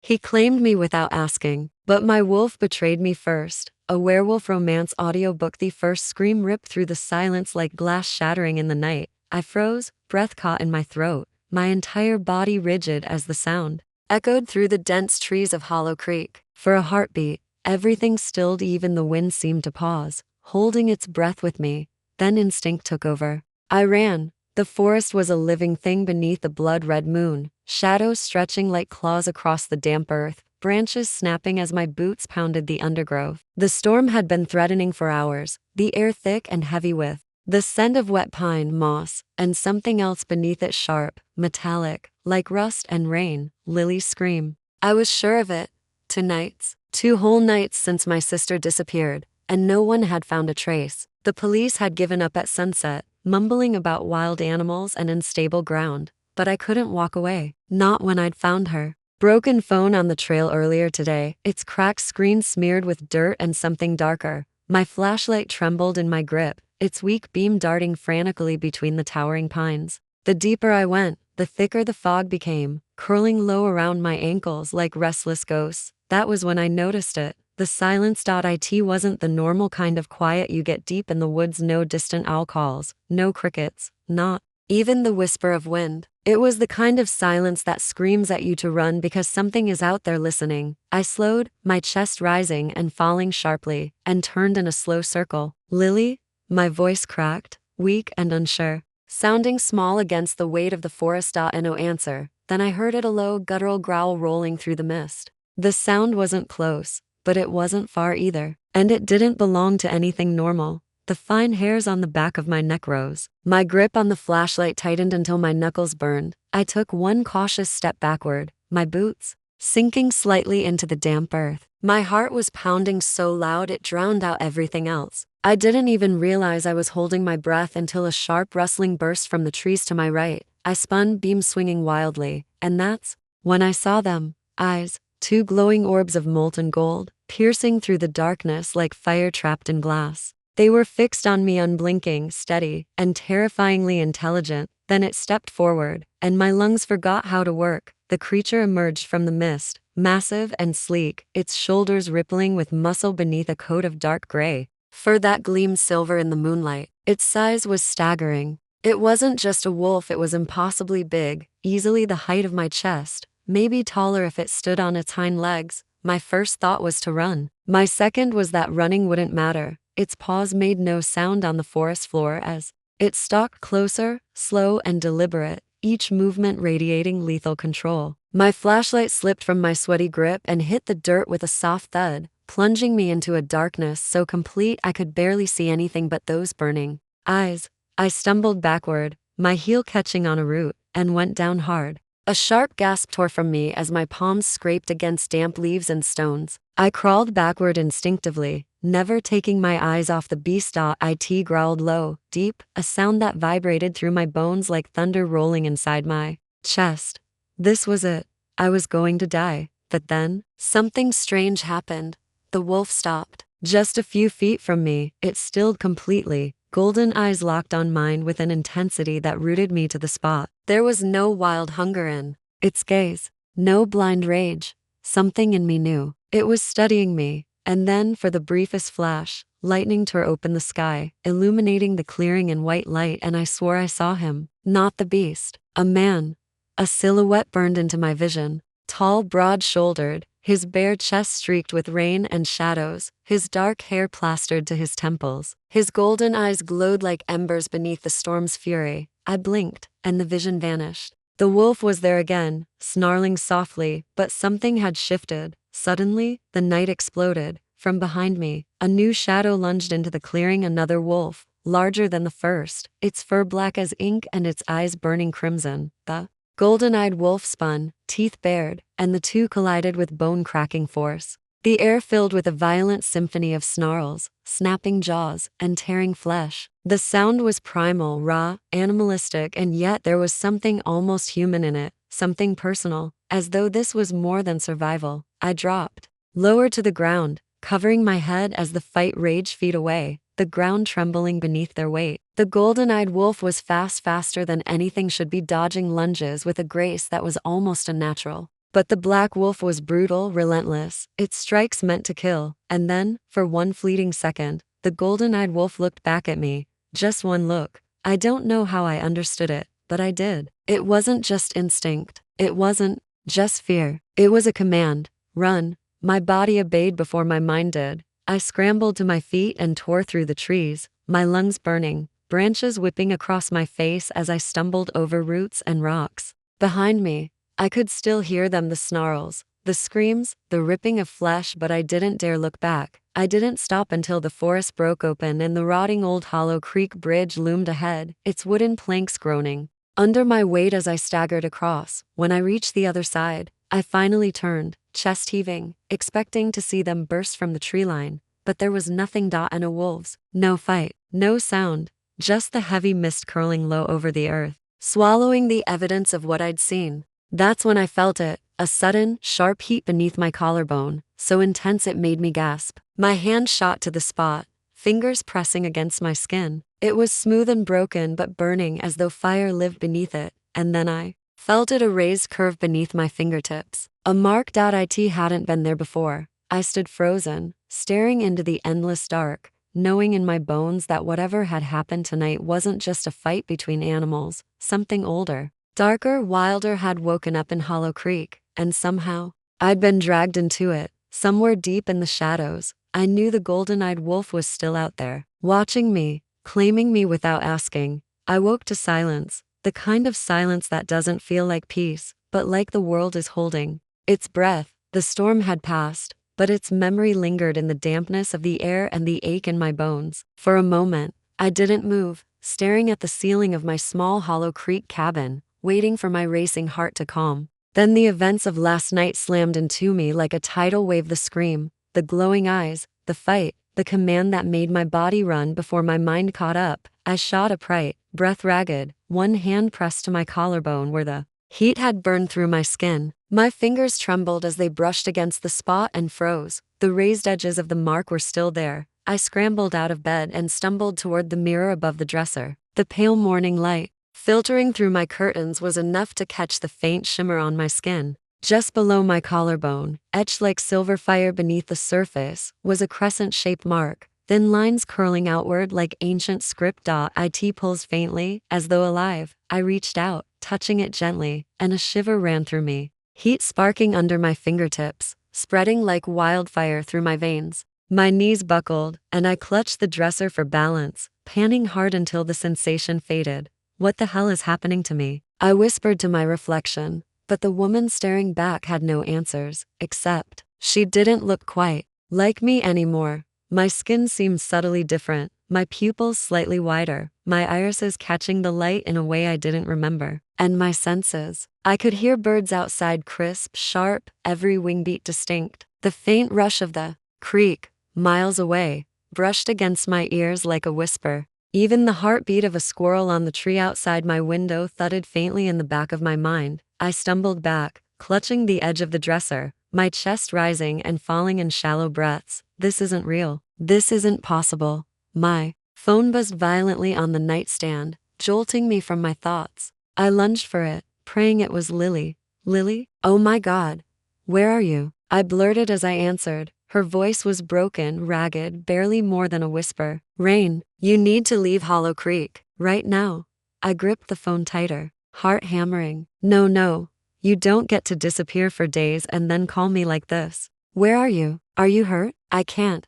He claimed me without asking, but my wolf betrayed me first. A werewolf romance audiobook. The first scream ripped through the silence like glass shattering in the night. I froze, breath caught in my throat, my entire body rigid as the sound echoed through the dense trees of Hollow Creek. For a heartbeat, everything stilled, even the wind seemed to pause, holding its breath with me. Then instinct took over. I ran. The forest was a living thing beneath the blood-red moon, shadows stretching like claws across the damp earth, branches snapping as my boots pounded the undergrowth. The storm had been threatening for hours, the air thick and heavy with the scent of wet pine, moss, and something else beneath it, sharp, metallic, like rust and rain. Lily's scream. I was sure of it. 2 nights. 2 whole nights since my sister disappeared, and no one had found a trace. The police had given up at sunset, mumbling about wild animals and unstable ground, but I couldn't walk away. Not when I'd found her. Broken phone on the trail earlier today, its cracked screen smeared with dirt and something darker. My flashlight trembled in my grip, its weak beam darting frantically between the towering pines. The deeper I went, the thicker the fog became, curling low around my ankles like restless ghosts. That was when I noticed it. The silence. It wasn't the normal kind of quiet you get deep in the woods. No distant owl calls, no crickets, not even the whisper of wind. It was the kind of silence that screams at you to run because something is out there listening. I slowed, my chest rising and falling sharply, and turned in a slow circle. Lily? My voice cracked, weak and unsure, sounding small against the weight of the forest. No answer. Then I heard it, a low, guttural growl rolling through the mist. The sound wasn't close, but it wasn't far either, and it didn't belong to anything normal. The fine hairs on the back of my neck rose. My grip on the flashlight tightened until my knuckles burned. I took one cautious step backward, my boots sinking slightly into the damp earth. My heart was pounding so loud it drowned out everything else. I didn't even realize I was holding my breath until a sharp rustling burst from the trees to my right. I spun, beam swinging wildly, and that's when I saw them. Eyes, 2 glowing orbs of molten gold, piercing through the darkness like fire trapped in glass. They were fixed on me, unblinking, steady, and terrifyingly intelligent. Then it stepped forward, and my lungs forgot how to work. The creature emerged from the mist, massive and sleek, its shoulders rippling with muscle beneath a coat of dark gray fur that gleamed silver in the moonlight. Its size was staggering. It wasn't just a wolf, it was impossibly big, easily the height of my chest, maybe taller if it stood on its hind legs. My first thought was to run. My second was that running wouldn't matter. Its paws made no sound on the forest floor as it stalked closer, slow and deliberate, each movement radiating lethal control. My flashlight slipped from my sweaty grip and hit the dirt with a soft thud, plunging me into a darkness so complete I could barely see anything but those burning eyes. I stumbled backward, my heel catching on a root, and went down hard. A sharp gasp tore from me as my palms scraped against damp leaves and stones. I crawled backward instinctively, never taking my eyes off the beast. It growled low, deep, a sound that vibrated through my bones like thunder rolling inside my chest. This was it. I was going to die. But then, something strange happened. The wolf stopped. Just a few feet from me, it stilled completely, golden eyes locked on mine with an intensity that rooted me to the spot. There was no wild hunger in its gaze, no blind rage. Something in me knew. It was studying me. And then, for the briefest flash, lightning tore open the sky, illuminating the clearing in white light, and I swore I saw him. Not the beast. A man. A silhouette burned into my vision. Tall, broad-shouldered, his bare chest streaked with rain and shadows, his dark hair plastered to his temples. His golden eyes glowed like embers beneath the storm's fury. I blinked, and the vision vanished. The wolf was there again, snarling softly, but something had shifted. Suddenly, the night exploded. From behind me, a new shadow lunged into the clearing, another wolf, larger than the first, its fur black as ink and its eyes burning crimson. The golden-eyed wolf spun, teeth bared, and the two collided with bone-cracking force. The air filled with a violent symphony of snarls, snapping jaws, and tearing flesh. The sound was primal, raw, animalistic, and yet there was something almost human in it, something personal, as though this was more than survival. I dropped lower to the ground, covering my head as the fight raged feet away, the ground trembling beneath their weight. The golden-eyed wolf was faster than anything should be, dodging lunges with a grace that was almost unnatural. But the black wolf was brutal, relentless, its strikes meant to kill. And then, for one fleeting second, the golden-eyed wolf looked back at me. Just one look. I don't know how I understood it, but I did. It wasn't just instinct. It wasn't just fear. It was a command. Run. My body obeyed before my mind did. I scrambled to my feet and tore through the trees, my lungs burning, branches whipping across my face as I stumbled over roots and rocks. Behind me, I could still hear them, the snarls, the screams, the ripping of flesh, but I didn't dare look back. I didn't stop until the forest broke open and the rotting old Hollow Creek bridge loomed ahead, its wooden planks groaning under my weight as I staggered across. When I reached the other side, I finally turned, chest heaving, expecting to see them burst from the tree line. But there was nothing. And no wolves, no fight, no sound, just the heavy mist curling low over the earth, swallowing the evidence of what I'd seen. That's when I felt it, a sudden, sharp heat beneath my collarbone, so intense it made me gasp. My hand shot to the spot, fingers pressing against my skin. It was smooth and broken but burning as though fire lived beneath it, and then I felt it, a raised curve beneath my fingertips. A mark. It hadn't been there before. I stood frozen, staring into the endless dark, knowing in my bones that whatever had happened tonight wasn't just a fight between animals. Something older, darker, wilder had woken up in Hollow Creek, and somehow, I'd been dragged into it. Somewhere deep in the shadows, I knew the golden-eyed wolf was still out there, watching me, claiming me without asking. I woke to silence, the kind of silence that doesn't feel like peace, but like the world is holding its breath. The storm had passed, but its memory lingered in the dampness of the air and the ache in my bones. For a moment, I didn't move, staring at the ceiling of my small Hollow Creek cabin, waiting for my racing heart to calm. Then the events of last night slammed into me like a tidal wave. The scream, the glowing eyes, the fight, the command that made my body run before my mind caught up. I shot upright, breath ragged, one hand pressed to my collarbone where the heat had burned through my skin. My fingers trembled as they brushed against the spot and froze. The raised edges of the mark were still there. I scrambled out of bed and stumbled toward the mirror above the dresser. The pale morning light, filtering through my curtains, was enough to catch the faint shimmer on my skin. Just below my collarbone, etched like silver fire beneath the surface, was a crescent-shaped mark, thin lines curling outward like ancient script. It pulsed faintly, as though alive. I reached out, touching it gently, and a shiver ran through me, heat sparking under my fingertips, spreading like wildfire through my veins. My knees buckled, and I clutched the dresser for balance, panting hard until the sensation faded. What the hell is happening to me? I whispered to my reflection, but the woman staring back had no answers, except she didn't look quite like me anymore. My skin seemed subtly different, my pupils slightly wider, my irises catching the light in a way I didn't remember. And my senses. I could hear birds outside, crisp, sharp, every wingbeat distinct. The faint rush of the creek, miles away, brushed against my ears like a whisper. Even the heartbeat of a squirrel on the tree outside my window thudded faintly in the back of my mind. I stumbled back, clutching the edge of the dresser, my chest rising and falling in shallow breaths. This isn't real. This isn't possible. My phone buzzed violently on the nightstand, jolting me from my thoughts. I lunged for it, praying it was Lily. Lily? Oh my God. Where are you? I blurted as I answered. Her voice was broken, ragged, barely more than a whisper. Rain, you need to leave Hollow Creek, right now. I gripped the phone tighter, heart hammering. No, you don't get to disappear for days and then call me like this. Where are you? Are you hurt? I can't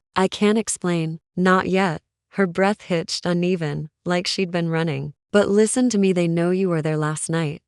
explain. Not yet. Her breath hitched uneven, like she'd been running. But listen to me, they know you were there last night.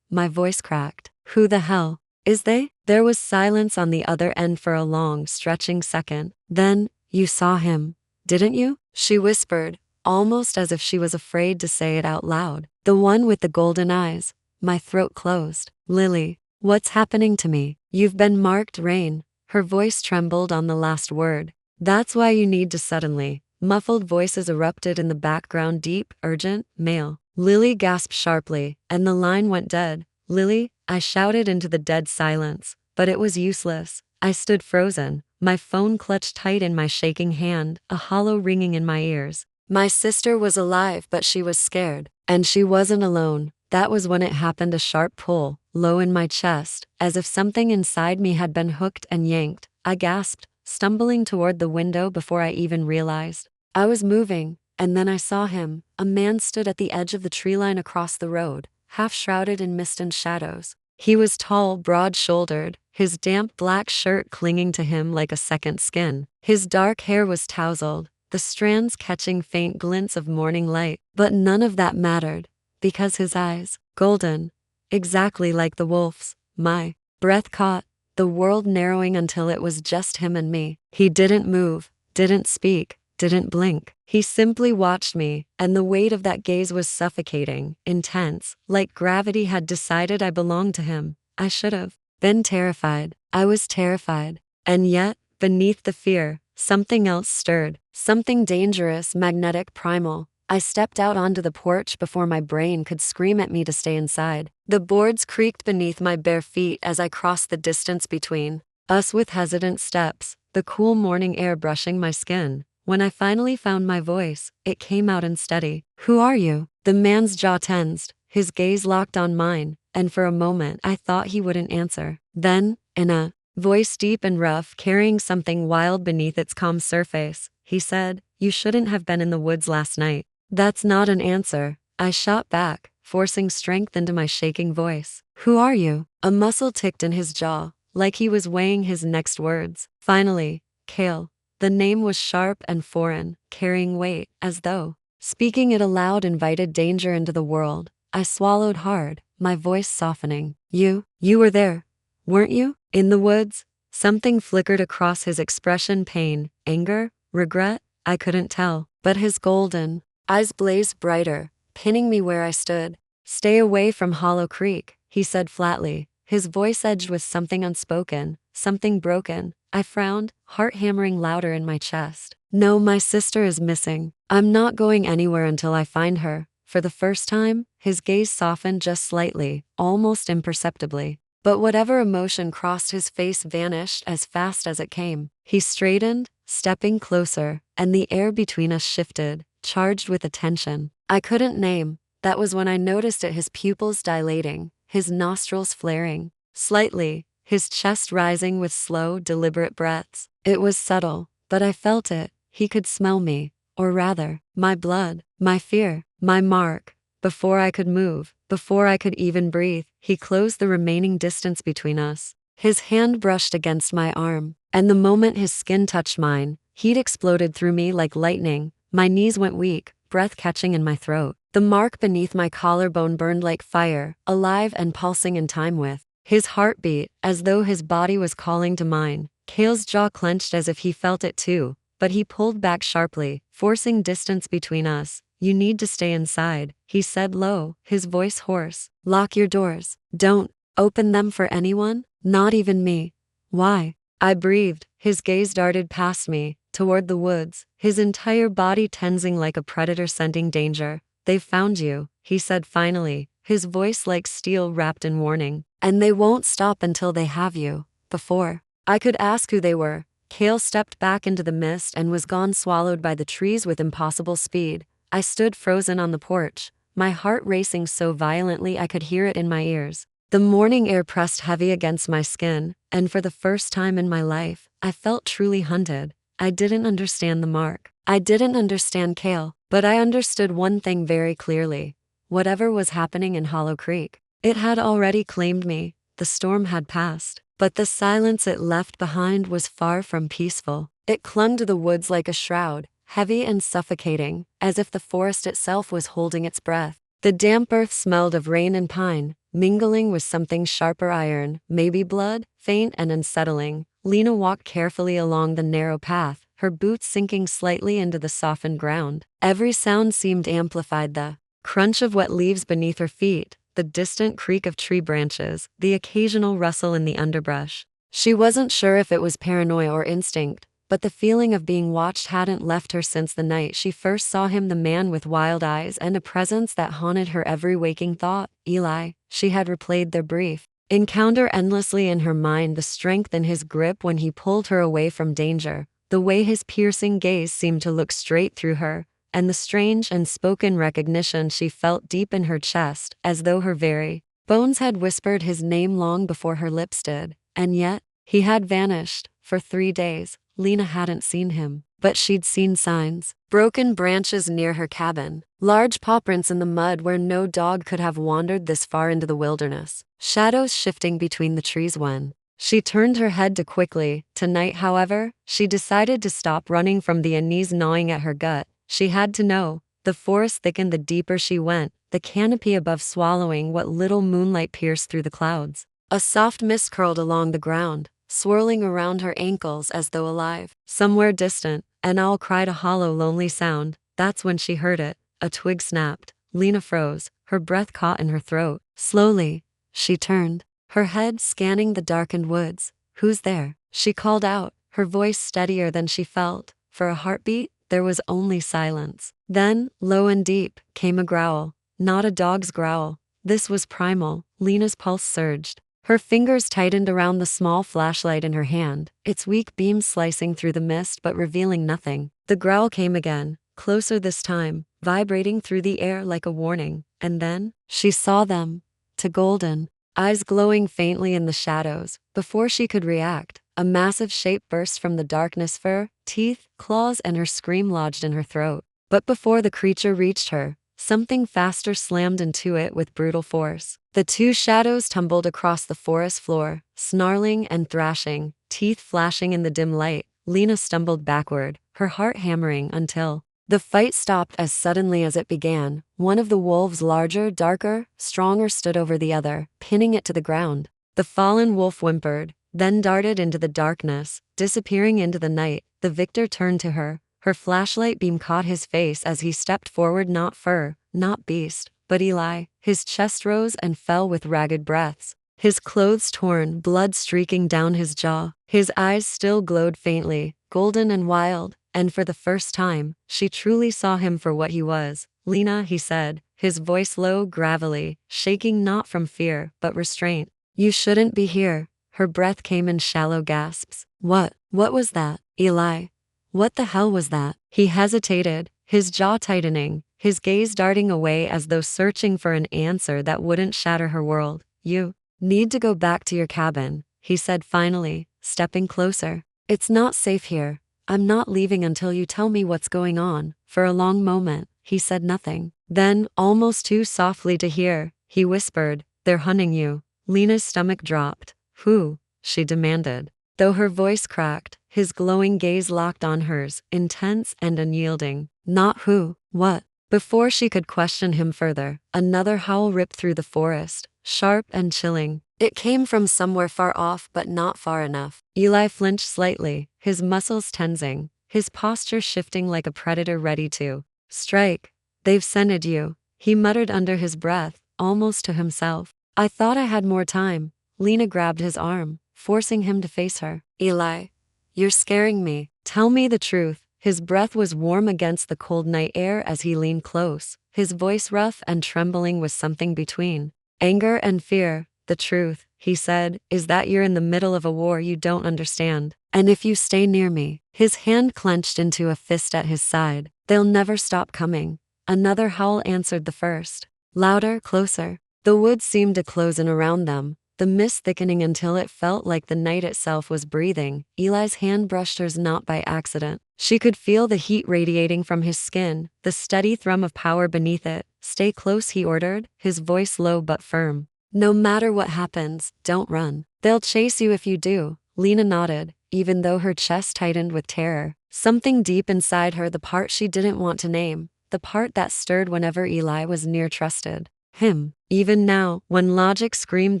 My voice cracked. Who the hell is they? There was silence on the other end for a long, stretching second. Then, you saw him, didn't you? She whispered, almost as if she was afraid to say it out loud. The one with the golden eyes. My throat closed. Lily, what's happening to me? You've been marked. Rain. Her voice trembled on the last word. That's why you need to suddenly. Muffled voices erupted in the background, deep, urgent, male. Lily gasped sharply, and the line went dead. Lily, I shouted into the dead silence, but it was useless. I stood frozen, my phone clutched tight in my shaking hand, a hollow ringing in my ears. My sister was alive, but she was scared. And she wasn't alone. That was when it happened, a sharp pull, low in my chest, as if something inside me had been hooked and yanked. I gasped, stumbling toward the window before I even realized I was moving, and then I saw him. A man stood at the edge of the tree line across the road, half shrouded in mist and shadows. He was tall, broad-shouldered, his damp black shirt clinging to him like a second skin. His dark hair was tousled, the strands catching faint glints of morning light. But none of that mattered, because his eyes, golden, exactly like the wolf's, my breath caught, the world narrowing until it was just him and me. He didn't move, didn't speak, didn't blink. He simply watched me, and the weight of that gaze was suffocating, intense, like gravity had decided I belonged to him. I should have been terrified. I was terrified. And yet, beneath the fear, something else stirred. Something dangerous, magnetic, primal. I stepped out onto the porch before my brain could scream at me to stay inside. The boards creaked beneath my bare feet as I crossed the distance between us with hesitant steps, the cool morning air brushing my skin. When I finally found my voice, it came out unsteady. "Who are you?" The man's jaw tensed, his gaze locked on mine, and for a moment I thought he wouldn't answer. Then, in a voice deep and rough, carrying something wild beneath its calm surface, he said, "You shouldn't have been in the woods last night." "That's not an answer," I shot back, forcing strength into my shaking voice. "Who are you?" A muscle ticked in his jaw, like he was weighing his next words. Finally, Kale. The name was sharp and foreign, carrying weight, as though speaking it aloud invited danger into the world. I swallowed hard, my voice softening. You were there, weren't you? In the woods?" Something flickered across his expression, pain, anger, regret, I couldn't tell. But his golden eyes blazed brighter, pinning me where I stood. "Stay away from Hollow Creek," he said flatly, his voice edged with something unspoken, something broken. I frowned, heart hammering louder in my chest. "No, my sister is missing. I'm not going anywhere until I find her." For the first time, his gaze softened just slightly, almost imperceptibly. But whatever emotion crossed his face vanished as fast as it came. He straightened, stepping closer, and the air between us shifted, charged with attention I couldn't name. That was when I noticed it, his pupils dilating, his nostrils flaring slightly, his chest rising with slow, deliberate breaths. It was subtle, but I felt it. He could smell me, or rather, my blood, my fear, my mark. Before I could move, before I could even breathe, he closed the remaining distance between us. His hand brushed against my arm, and the moment his skin touched mine, heat exploded through me like lightning. My knees went weak, breath catching in my throat. The mark beneath my collarbone burned like fire, alive and pulsing in time with his heartbeat, as though his body was calling to mine. Kale's jaw clenched as if he felt it too, but he pulled back sharply, forcing distance between us. "You need to stay inside," he said low, his voice hoarse. "Lock your doors. Don't open them for anyone, not even me." "Why?" I breathed. His gaze darted past me, toward the woods, his entire body tensing like a predator scenting danger. "They've found you," he said finally, his voice like steel wrapped in warning. "And they won't stop until they have you." Before I could ask who they were, Kale stepped back into the mist and was gone, swallowed by the trees with impossible speed. I stood frozen on the porch, my heart racing so violently I could hear it in my ears. The morning air pressed heavy against my skin, and for the first time in my life, I felt truly hunted. I didn't understand the mark. I didn't understand Kale, but I understood one thing very clearly. Whatever was happening in Hollow Creek, it had already claimed me. The storm had passed, but the silence it left behind was far from peaceful. It clung to the woods like a shroud, heavy and suffocating, as if the forest itself was holding its breath. The damp earth smelled of rain and pine, mingling with something sharper, iron, maybe blood, faint and unsettling. Lena walked carefully along the narrow path, her boots sinking slightly into the softened ground. Every sound seemed amplified, the crunch of wet leaves beneath her feet, the distant creak of tree branches, the occasional rustle in the underbrush. She wasn't sure if it was paranoia or instinct, but the feeling of being watched hadn't left her since the night she first saw him, the man with wild eyes and a presence that haunted her every waking thought. Eli. She had replayed their brief encounter endlessly in her mind, the strength in his grip when he pulled her away from danger, the way his piercing gaze seemed to look straight through her, and the strange unspoken recognition she felt deep in her chest, as though her very Bones had whispered his name long before her lips did, and yet, he had vanished. For 3 days, Lena hadn't seen him, but she'd seen signs. Broken branches near her cabin, large paw prints in the mud where no dog could have wandered this far into the wilderness, shadows shifting between the trees when she turned her head to quickly. Tonight, however, she decided to stop running from the unease gnawing at her gut. She had to know. The forest thickened the deeper she went, the canopy above swallowing what little moonlight pierced through the clouds. A soft mist curled along the ground, swirling around her ankles as though alive. Somewhere distant, an owl cried a hollow, lonely sound. That's when she heard it. A twig snapped. Lena froze, her breath caught in her throat. Slowly, she turned, her head scanning the darkened woods. Who's there? She called out, her voice steadier than she felt. For a heartbeat, there was only silence. Then, low and deep, came a growl. Not a dog's growl. This was primal. Lena's pulse surged. Her fingers tightened around the small flashlight in her hand, its weak beam slicing through the mist but revealing nothing. The growl came again, closer this time, vibrating through the air like a warning. And then, she saw them. To Golden, eyes glowing faintly in the shadows. Before she could react, a massive shape burst from the darkness, fur, teeth, claws, and her scream lodged in her throat. But before the creature reached her, something faster slammed into it with brutal force. The two shadows tumbled across the forest floor, snarling and thrashing, teeth flashing in the dim light. Lena stumbled backward, her heart hammering until the fight stopped as suddenly as it began. One of the wolves, larger, darker, stronger, stood over the other, pinning it to the ground. The fallen wolf whimpered, then darted into the darkness, disappearing into the night. The victor turned to her. Her flashlight beam caught his face as he stepped forward, not fur, not beast, but Eli. His chest rose and fell with ragged breaths, his clothes torn, blood streaking down his jaw. His eyes still glowed faintly, golden and wild, and for the first time, she truly saw him for what he was. Lena, he said, his voice low, gravelly, shaking not from fear, but restraint. You shouldn't be here. Her breath came in shallow gasps. What was that, Eli? What the hell was that? He hesitated, his jaw tightening, his gaze darting away as though searching for an answer that wouldn't shatter her world. You need to go back to your cabin, he said finally, stepping closer. It's not safe here. I'm not leaving until you tell me what's going on. For a long moment, he said nothing. Then, almost too softly to hear, he whispered, they're hunting you. Lena's stomach dropped. Who? She demanded. Though her voice cracked, his glowing gaze locked on hers, intense and unyielding. Not who, what? Before she could question him further, another howl ripped through the forest, sharp and chilling. It came from somewhere far off but not far enough. Eli flinched slightly, his muscles tensing, his posture shifting like a predator ready to strike. They've scented you, he muttered under his breath, almost to himself. I thought I had more time. Lena grabbed his arm, forcing him to face her. Eli, you're scaring me. Tell me the truth. His breath was warm against the cold night air as he leaned close, his voice rough and trembling with something between anger and fear. The truth, he said, is that you're in the middle of a war you don't understand. And if you stay near me, his hand clenched into a fist at his side, they'll never stop coming. Another howl answered the first. Louder, closer. The woods seemed to close in around them, the mist thickening until it felt like the night itself was breathing. Eli's hand brushed hers not by accident. She could feel the heat radiating from his skin, the steady thrum of power beneath it. Stay close, he ordered, his voice low but firm. No matter what happens, don't run. They'll chase you if you do. Lena nodded, even though her chest tightened with terror. Something deep inside her, the part she didn't want to name, the part that stirred whenever Eli was near, trusted him. Even now, when logic screamed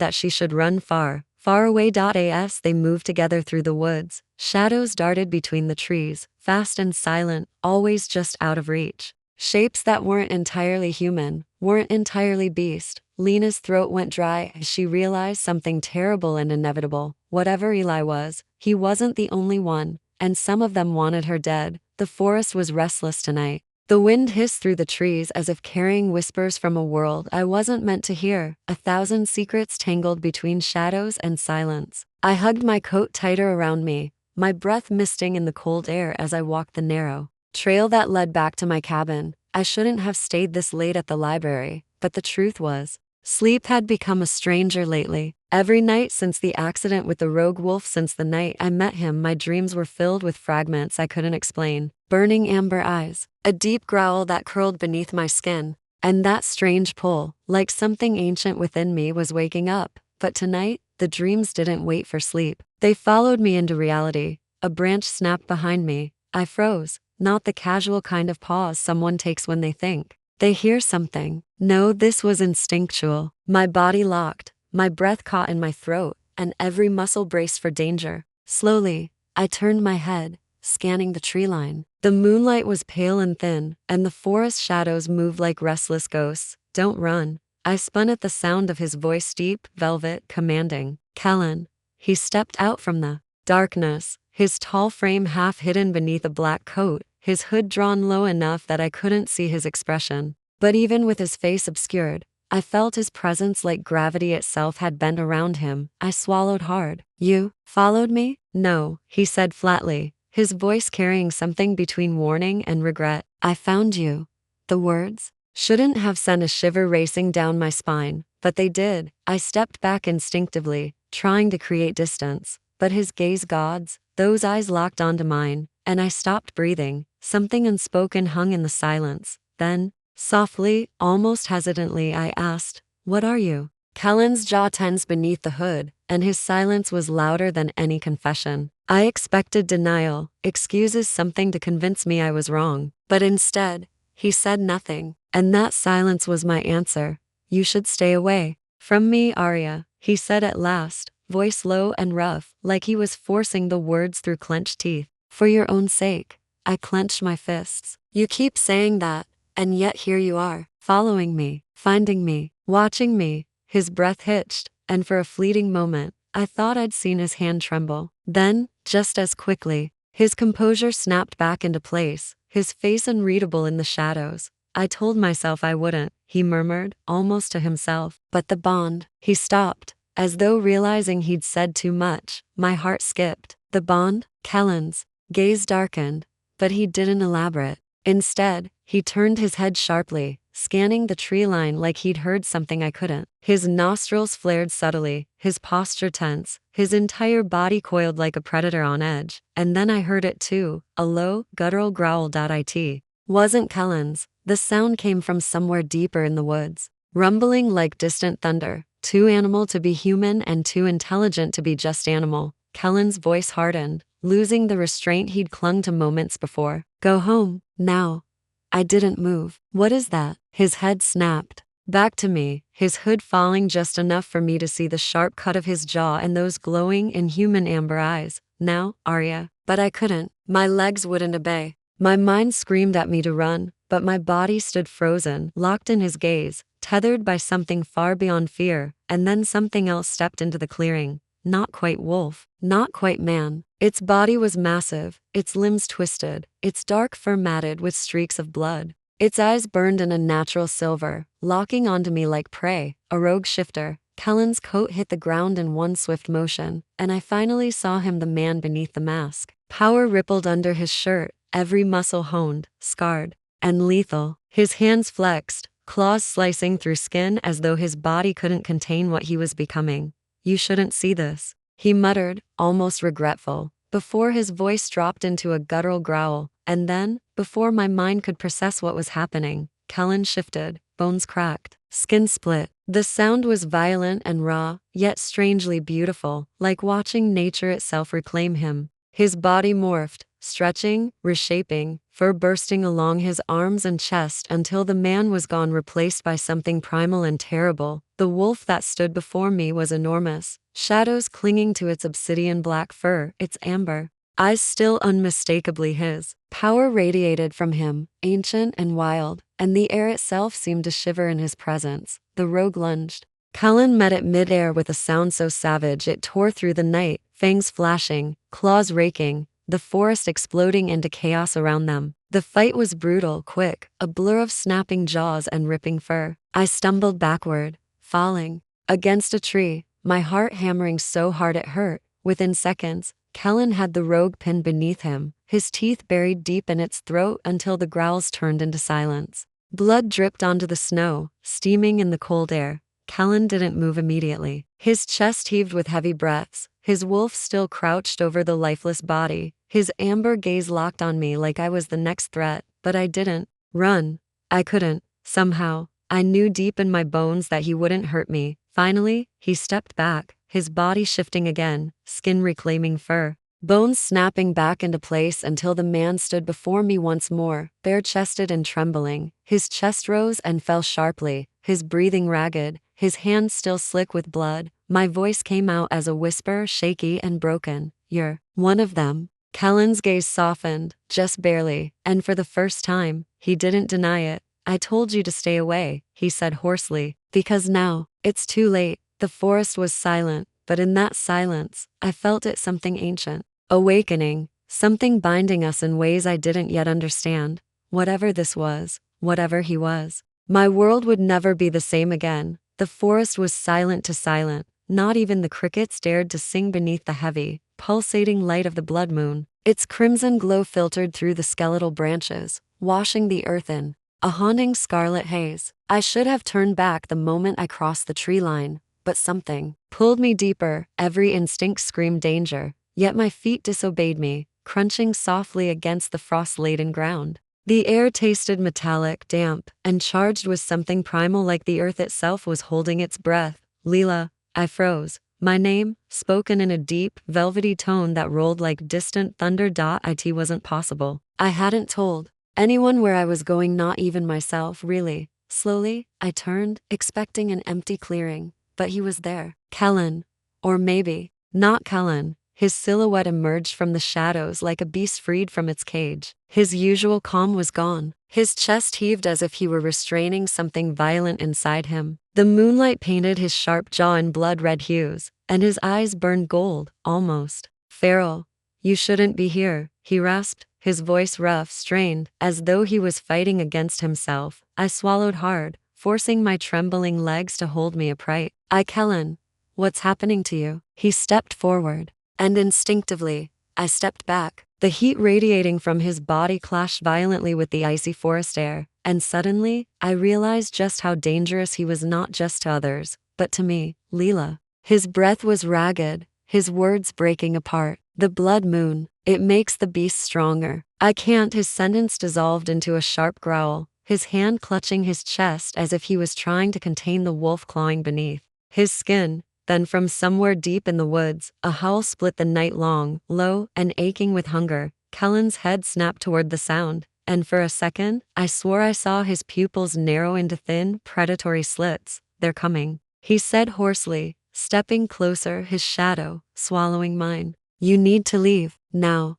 that she should run far, far away. As they moved together through the woods, shadows darted between the trees, fast and silent, always just out of reach. Shapes that weren't entirely human, weren't entirely beast. Lena's throat went dry as she realized something terrible and inevitable. Whatever Eli was, he wasn't the only one, and some of them wanted her dead. The forest was restless tonight. The wind hissed through the trees as if carrying whispers from a world I wasn't meant to hear, 1,000 secrets tangled between shadows and silence. I hugged my coat tighter around me, my breath misting in the cold air as I walked the narrow trail that led back to my cabin. I shouldn't have stayed this late at the library, but the truth was, Sleep had become a stranger lately. Every night since the accident with the rogue wolf, since the night I met him, my dreams were filled with fragments I couldn't explain. Burning amber eyes, a deep growl that curled beneath my skin, and that strange pull, like something ancient within me was waking up. But tonight, the dreams didn't wait for sleep. They followed me into reality. A branch snapped behind me. I froze, not the casual kind of pause someone takes when they think they hear something. No, this was instinctual. My body locked, my breath caught in my throat, and every muscle braced for danger. Slowly, I turned my head, scanning the tree line. The moonlight was pale and thin, and the forest shadows moved like restless ghosts. Don't run. I spun at the sound of his voice, deep, velvet, commanding. Kellen. He stepped out from the darkness, his tall frame half hidden beneath a black coat, his hood drawn low enough that I couldn't see his expression. But even with his face obscured, I felt his presence like gravity itself had bent around him. I swallowed hard. You followed me? No, he said flatly, his voice carrying something between warning and regret. I found you. The words shouldn't have sent a shiver racing down my spine, but they did. I stepped back instinctively, trying to create distance, but his gaze, gods, those eyes locked onto mine, and I stopped breathing. Something unspoken hung in the silence. Then, softly, almost hesitantly, I asked, "What are you?" Kellen's jaw tensed beneath the hood, and his silence was louder than any confession. I expected denial, excuses, something to convince me I was wrong. But instead, he said nothing, and that silence was my answer. You should stay away from me, Arya, he said at last, voice low and rough, like he was forcing the words through clenched teeth. For your own sake. I clenched my fists. You keep saying that, and yet here you are, following me, finding me, watching me. His breath hitched, and for a fleeting moment, I thought I'd seen his hand tremble. Then, just as quickly, his composure snapped back into place, his face unreadable in the shadows. I told myself I wouldn't, he murmured, almost to himself. But the bond. He stopped, as though realizing he'd said too much. My heart skipped. The bond? Kellen's gaze darkened, but he didn't elaborate. Instead, he turned his head sharply, scanning the tree line like he'd heard something I couldn't. His nostrils flared subtly, his posture tense, his entire body coiled like a predator on edge. And then I heard it too, a low, guttural growl. It wasn't Kellen's. The sound came from somewhere deeper in the woods, rumbling like distant thunder, too animal to be human and too intelligent to be just animal. Kellen's voice hardened, losing the restraint he'd clung to moments before. Go home, now. I didn't move. What is that? His head snapped back to me, his hood falling just enough for me to see the sharp cut of his jaw and those glowing, inhuman amber eyes. Now, Arya. But I couldn't. My legs wouldn't obey. My mind screamed at me to run, but my body stood frozen, locked in his gaze, tethered by something far beyond fear. And then something else stepped into the clearing. Not quite wolf, not quite man. Its body was massive, its limbs twisted, its dark fur matted with streaks of blood. Its eyes burned an unnatural silver, locking onto me like prey, a rogue shifter. Kellen's coat hit the ground in one swift motion, and I finally saw him, the man beneath the mask. Power rippled under his shirt, every muscle honed, scarred, and lethal. His hands flexed, claws slicing through skin as though his body couldn't contain what he was becoming. You shouldn't see this, he muttered, almost regretful, before his voice dropped into a guttural growl. And then, before my mind could process what was happening, Kellen shifted, bones cracked, skin split. The sound was violent and raw, yet strangely beautiful, like watching nature itself reclaim him. His body morphed, stretching, reshaping, fur bursting along his arms and chest until the man was gone, replaced by something primal and terrible. The wolf that stood before me was enormous, shadows clinging to its obsidian black fur, its amber eyes still unmistakably his. Power radiated from him, ancient and wild, and the air itself seemed to shiver in his presence. The rogue lunged. Kellen met it midair with a sound so savage it tore through the night, fangs flashing, claws raking, the forest exploding into chaos around them. The fight was brutal, quick, a blur of snapping jaws and ripping fur. I stumbled backward, falling against a tree, my heart hammering so hard it hurt. Within seconds, Kellen had the rogue pinned beneath him, his teeth buried deep in its throat until the growls turned into silence. Blood dripped onto the snow, steaming in the cold air. Callan didn't move immediately. His chest heaved with heavy breaths. His wolf still crouched over the lifeless body. His amber gaze locked on me like I was the next threat, but I didn't run. I couldn't. Somehow, I knew deep in my bones that he wouldn't hurt me. Finally, he stepped back, his body shifting again, skin reclaiming fur, bones snapping back into place until the man stood before me once more, bare-chested and trembling. His chest rose and fell sharply, his breathing ragged, his hands still slick with blood. My voice came out as a whisper, shaky and broken. "You're one of them." Callan's gaze softened, just barely, and for the first time, he didn't deny it. "I told you to stay away," he said hoarsely, "because now, it's too late." The forest was silent, but in that silence, I felt it something ancient, awakening, something binding us in ways I didn't yet understand. Whatever this was, whatever he was, my world would never be the same again. The forest was silent to silent, not even the crickets dared to sing beneath the heavy, pulsating light of the blood moon. Its crimson glow filtered through the skeletal branches, washing the earth in a haunting scarlet haze. I should have turned back the moment I crossed the tree line, but something pulled me deeper. Every instinct screamed danger, yet my feet disobeyed me, crunching softly against the frost-laden ground. The air tasted metallic, damp, and charged with something primal, like the earth itself was holding its breath. "Leela," I froze. My name, spoken in a deep, velvety tone that rolled like distant thunder. It wasn't possible. I hadn't told anyone where I was going, not even myself, really. Slowly, I turned, expecting an empty clearing, but he was there. Callan. Or maybe, not Callan. His silhouette emerged from the shadows like a beast freed from its cage. His usual calm was gone. His chest heaved as if he were restraining something violent inside him. The moonlight painted his sharp jaw in blood-red hues, and his eyes burned gold, almost feral. "You shouldn't be here," he rasped, his voice rough, strained, as though he was fighting against himself. I swallowed hard, forcing my trembling legs to hold me upright. "Callan, what's happening to you?" He stepped forward, and instinctively, I stepped back. The heat radiating from his body clashed violently with the icy forest air, and suddenly, I realized just how dangerous he was, not just to others, but to me. "Leela." His breath was ragged, his words breaking apart. "The blood moon, it makes the beast stronger." "I can't." His sentence dissolved into a sharp growl, his hand clutching his chest as if he was trying to contain the wolf clawing beneath his skin. Then from somewhere deep in the woods, a howl split the night long, low and aching with hunger. Callan's head snapped toward the sound, and for a second, I swore I saw his pupils narrow into thin, predatory slits. "They're coming," he said hoarsely, stepping closer, his shadow swallowing mine. "You need to leave, now."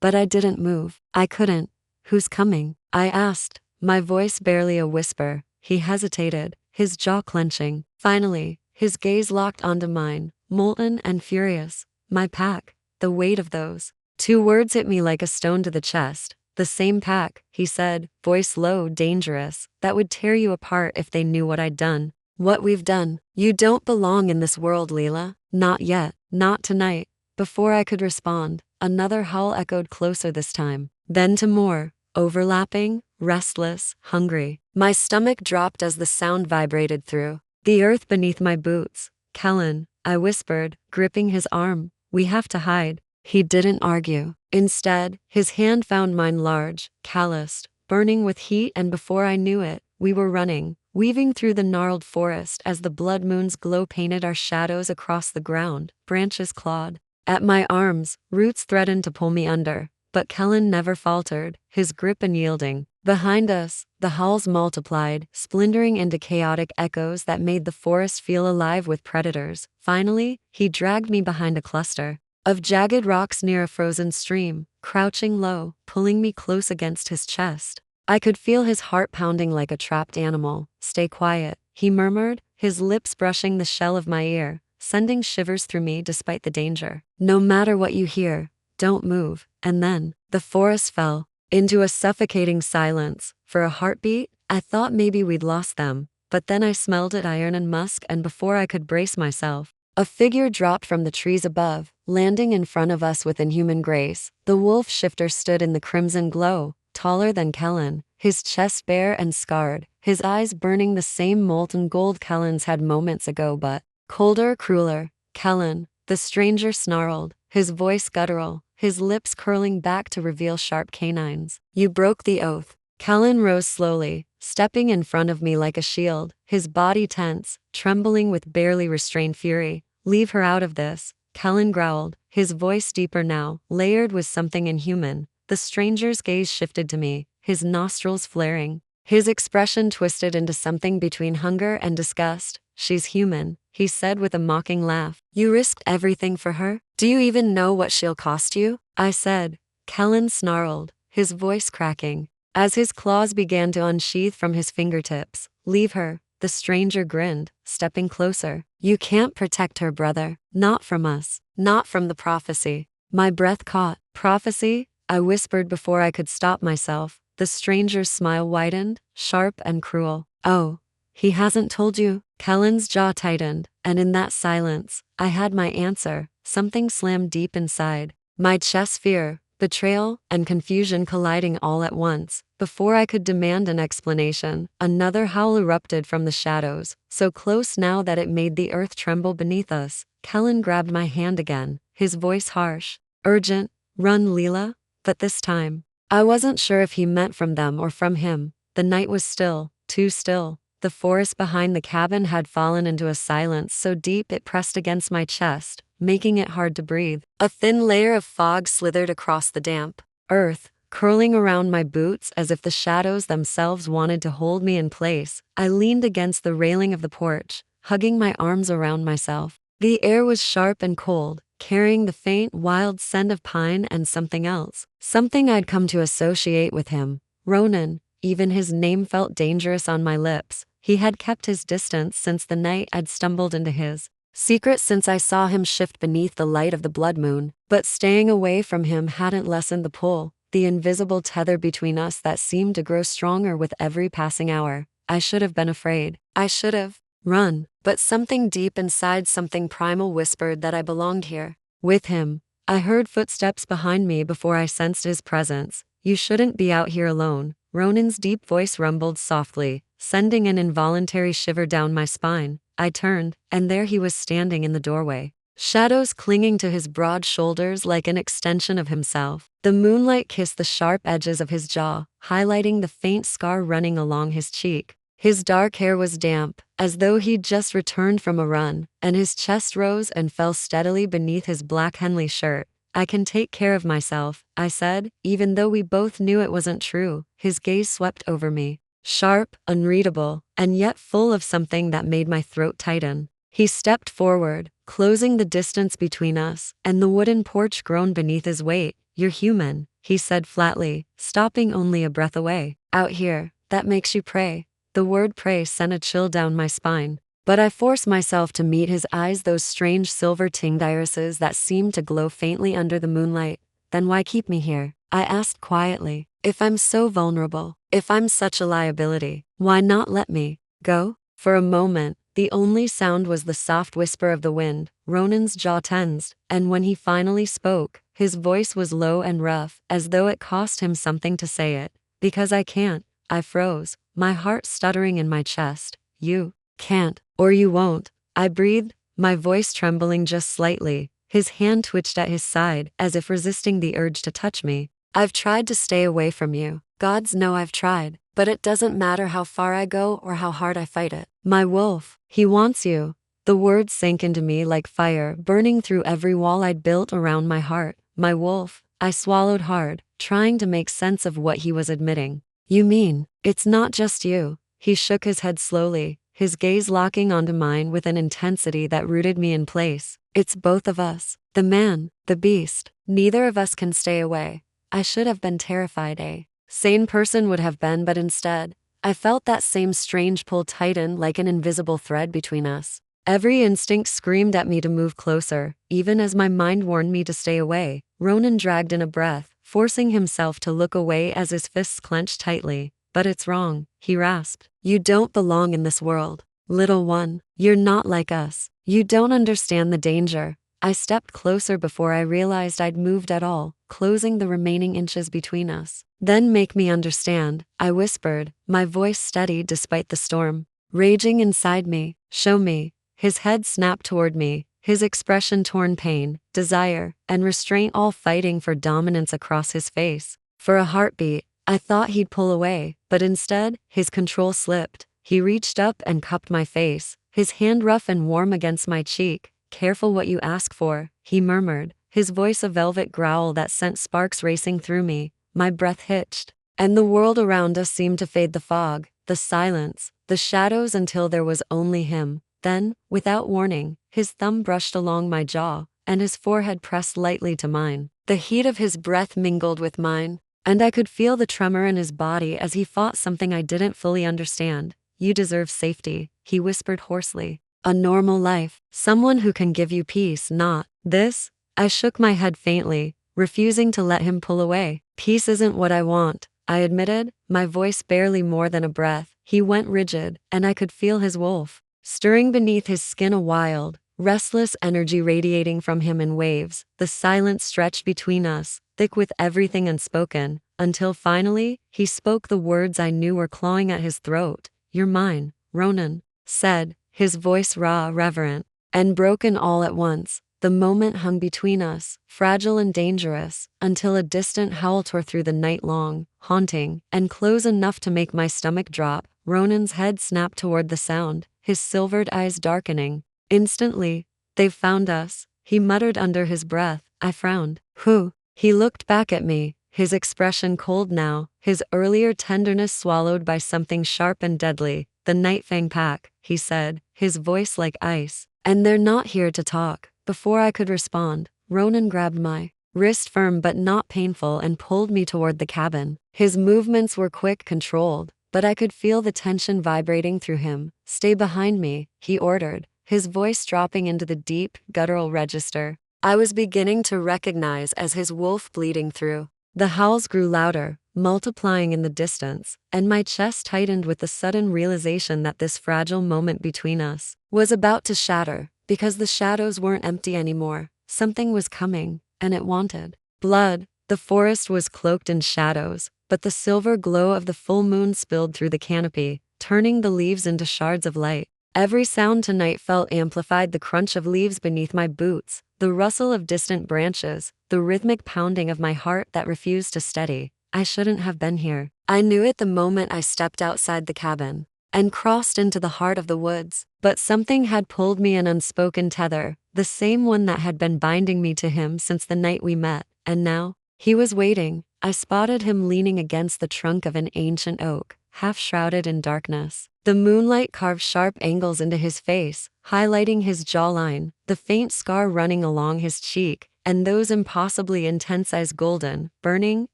But I didn't move. I couldn't. "Who's coming?" I asked, my voice barely a whisper. He hesitated, his jaw clenching. Finally, his gaze locked onto mine, molten and furious. "My pack." The weight of those two words hit me like a stone to the chest. "The same pack," he said, voice low, dangerous, "that would tear you apart if they knew what I'd done. What we've done. You don't belong in this world, Leela. Not yet. Not tonight." Before I could respond, another howl echoed closer this time. Then to more, overlapping, restless, hungry. My stomach dropped as the sound vibrated through the earth beneath my boots. "Callan," I whispered, gripping his arm. "We have to hide." He didn't argue. Instead, his hand found mine, large, calloused, burning with heat, and before I knew it, we were running, weaving through the gnarled forest as the blood moon's glow painted our shadows across the ground. Branches clawed at my arms, roots threatened to pull me under, but Callan never faltered, his grip unyielding. Behind us, the howls multiplied, splintering into chaotic echoes that made the forest feel alive with predators. Finally, he dragged me behind a cluster of jagged rocks near a frozen stream, crouching low, pulling me close against his chest. I could feel his heart pounding like a trapped animal. "Stay quiet," he murmured, his lips brushing the shell of my ear, sending shivers through me despite the danger. "No matter what you hear, don't move." And then, the forest fell into a suffocating silence. For a heartbeat, I thought maybe we'd lost them, but then I smelled it, iron and musk, and before I could brace myself, a figure dropped from the trees above, landing in front of us with inhuman grace. The wolf shifter stood in the crimson glow, taller than Callan, his chest bare and scarred, his eyes burning the same molten gold Kellen's had moments ago, but colder, crueler. Kellen, the stranger snarled, his voice guttural, his lips curling back to reveal sharp canines. You broke the oath. Kellen rose slowly, stepping in front of me like a shield, his body tense, trembling with barely restrained fury. Leave her out of this, Kellen growled, his voice deeper now, layered with something inhuman. The stranger's gaze shifted to me, his nostrils flaring. His expression twisted into something between hunger and disgust. She's human, he said with a mocking laugh. You risked everything for her? Do you even know what she'll cost you? I said. Kellen snarled, his voice cracking, as his claws began to unsheath from his fingertips. Leave her, the stranger grinned, stepping closer. You can't protect her, brother. Not from us. Not from the prophecy. My breath caught. Prophecy? I whispered before I could stop myself. The stranger's smile widened, sharp and cruel. Oh, he hasn't told you? Kellen's jaw tightened, and in that silence, I had my answer. Something slammed deep inside. My chest fear, betrayal, and confusion colliding all at once. Before I could demand an explanation, another howl erupted from the shadows, so close now that it made the earth tremble beneath us. Kellen grabbed my hand again, his voice harsh, urgent. Run, Leela. But this time, I wasn't sure if he meant from them or from him. The night was still, too still. The forest behind the cabin had fallen into a silence so deep it pressed against my chest, making it hard to breathe. A thin layer of fog slithered across the damp earth, curling around my boots as if the shadows themselves wanted to hold me in place. I leaned against the railing of the porch, hugging my arms around myself. The air was sharp and cold, carrying the faint, wild scent of pine and something else. Something I'd come to associate with him. Ronan. Even his name felt dangerous on my lips. He had kept his distance since the night I'd stumbled into his secret, since I saw him shift beneath the light of the blood moon. But staying away from him hadn't lessened the pull, the invisible tether between us that seemed to grow stronger with every passing hour. I should have been afraid. I should have run. But something deep inside, something primal, whispered that I belonged here. With him. I heard footsteps behind me before I sensed his presence. You shouldn't be out here alone. Ronan's deep voice rumbled softly, sending an involuntary shiver down my spine. I turned, and there he was standing in the doorway, shadows clinging to his broad shoulders like an extension of himself. The moonlight kissed the sharp edges of his jaw, highlighting the faint scar running along his cheek. His dark hair was damp, as though he'd just returned from a run, and his chest rose and fell steadily beneath his black Henley shirt. I can take care of myself, I said, even though we both knew it wasn't true. His gaze swept over me, sharp, unreadable, and yet full of something that made my throat tighten. He stepped forward, closing the distance between us, and the wooden porch groaned beneath his weight. You're human, he said flatly, stopping only a breath away. Out here, that makes you pray. The word pray sent a chill down my spine. But I forced myself to meet his eyes, those strange silver-tinged irises that seemed to glow faintly under the moonlight. Then why keep me here? I asked quietly. If I'm so vulnerable, if I'm such a liability, why not let me go? For a moment, the only sound was the soft whisper of the wind. Ronan's jaw tensed, and when he finally spoke, his voice was low and rough, as though it cost him something to say it. Because I can't. I froze, my heart stuttering in my chest. You can't, or you won't, I breathed, my voice trembling just slightly. His hand twitched at his side, as if resisting the urge to touch me. I've tried to stay away from you. Gods know I've tried, but it doesn't matter how far I go or how hard I fight it. My wolf, he wants you. The words sank into me like fire, burning through every wall I'd built around my heart. My wolf. I swallowed hard, trying to make sense of what he was admitting. You mean, it's not just you? He shook his head slowly, his gaze locking onto mine with an intensity that rooted me in place. It's both of us. The man, the beast. Neither of us can stay away. I should have been terrified, a sane person would have been, but instead, I felt that same strange pull tighten like an invisible thread between us. Every instinct screamed at me to move closer, even as my mind warned me to stay away. Ronan dragged in a breath, forcing himself to look away as his fists clenched tightly. But it's wrong, he rasped. You don't belong in this world. Little one, you're not like us. You don't understand the danger. I stepped closer before I realized I'd moved at all, closing the remaining inches between us. Then make me understand, I whispered, my voice steady despite the storm raging inside me. Show me. His head snapped toward me, his expression torn pain, desire, and restraint all fighting for dominance across his face. For a heartbeat, I thought he'd pull away, but instead, his control slipped. He reached up and cupped my face, his hand rough and warm against my cheek. Careful what you ask for, he murmured, his voice a velvet growl that sent sparks racing through me. My breath hitched, and the world around us seemed to fade, the fog, the silence, the shadows until there was only him. Then, without warning, his thumb brushed along my jaw, and his forehead pressed lightly to mine. The heat of his breath mingled with mine, and I could feel the tremor in his body as he fought something I didn't fully understand. You deserve safety, he whispered hoarsely. A normal life, someone who can give you peace, not this. I shook my head faintly, refusing to let him pull away. Peace isn't what I want, I admitted, my voice barely more than a breath. He went rigid, and I could feel his wolf stirring beneath his skin, a wild, restless energy radiating from him in waves. The silence stretched between us, thick with everything unspoken, until finally, he spoke the words I knew were clawing at his throat. You're mine, Ronan said, his voice raw, reverent, and broken all at once. The moment hung between us, fragile and dangerous, until a distant howl tore through the night long, haunting, and close enough to make my stomach drop. Ronan's head snapped toward the sound, his silvered eyes darkening. Instantly, they've found us, he muttered under his breath. I frowned. Who? He looked back at me, his expression cold now, his earlier tenderness swallowed by something sharp and deadly. The Nightfang Pack, he said, his voice like ice. And they're not here to talk. Before I could respond, Ronan grabbed my wrist, firm but not painful, and pulled me toward the cabin. His movements were quick, controlled, but I could feel the tension vibrating through him. Stay behind me, he ordered, his voice dropping into the deep, guttural register I was beginning to recognize as his wolf bleeding through. The howls grew louder, multiplying in the distance, and my chest tightened with the sudden realization that this fragile moment between us was about to shatter. Because the shadows weren't empty anymore, something was coming, and it wanted blood. The forest was cloaked in shadows, but the silver glow of the full moon spilled through the canopy, turning the leaves into shards of light. Every sound tonight felt amplified: the crunch of leaves beneath my boots, the rustle of distant branches, the rhythmic pounding of my heart that refused to steady. I shouldn't have been here. I knew it the moment I stepped outside the cabin and crossed into the heart of the woods, but something had pulled me, an unspoken tether, the same one that had been binding me to him since the night we met, and now, he was waiting. I spotted him leaning against the trunk of an ancient oak, half shrouded in darkness. The moonlight carved sharp angles into his face, highlighting his jawline, the faint scar running along his cheek, and those impossibly intense eyes golden, burning,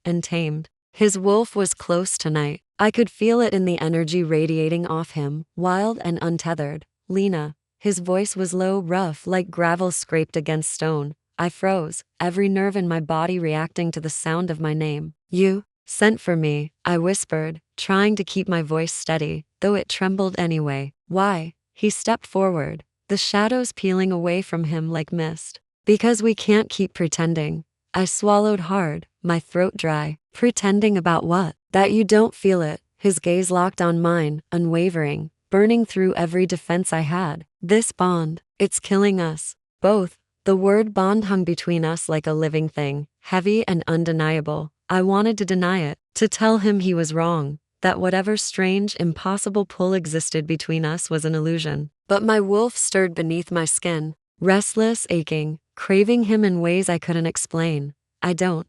and tamed. His wolf was close tonight. I could feel it in the energy radiating off him, wild and untethered. Lena. His voice was low, rough, like gravel scraped against stone. I froze, every nerve in my body reacting to the sound of my name. You sent for me, I whispered, trying to keep my voice steady, though it trembled anyway. Why? He stepped forward, the shadows peeling away from him like mist. Because we can't keep pretending. I swallowed hard, my throat dry. Pretending about what? That you don't feel it. His gaze locked on mine, unwavering, burning through every defense I had. This bond, it's killing us both. The word bond hung between us like a living thing, heavy and undeniable. I wanted to deny it, to tell him he was wrong, that whatever strange, impossible pull existed between us was an illusion. But my wolf stirred beneath my skin, restless, aching, craving him in ways I couldn't explain. I don't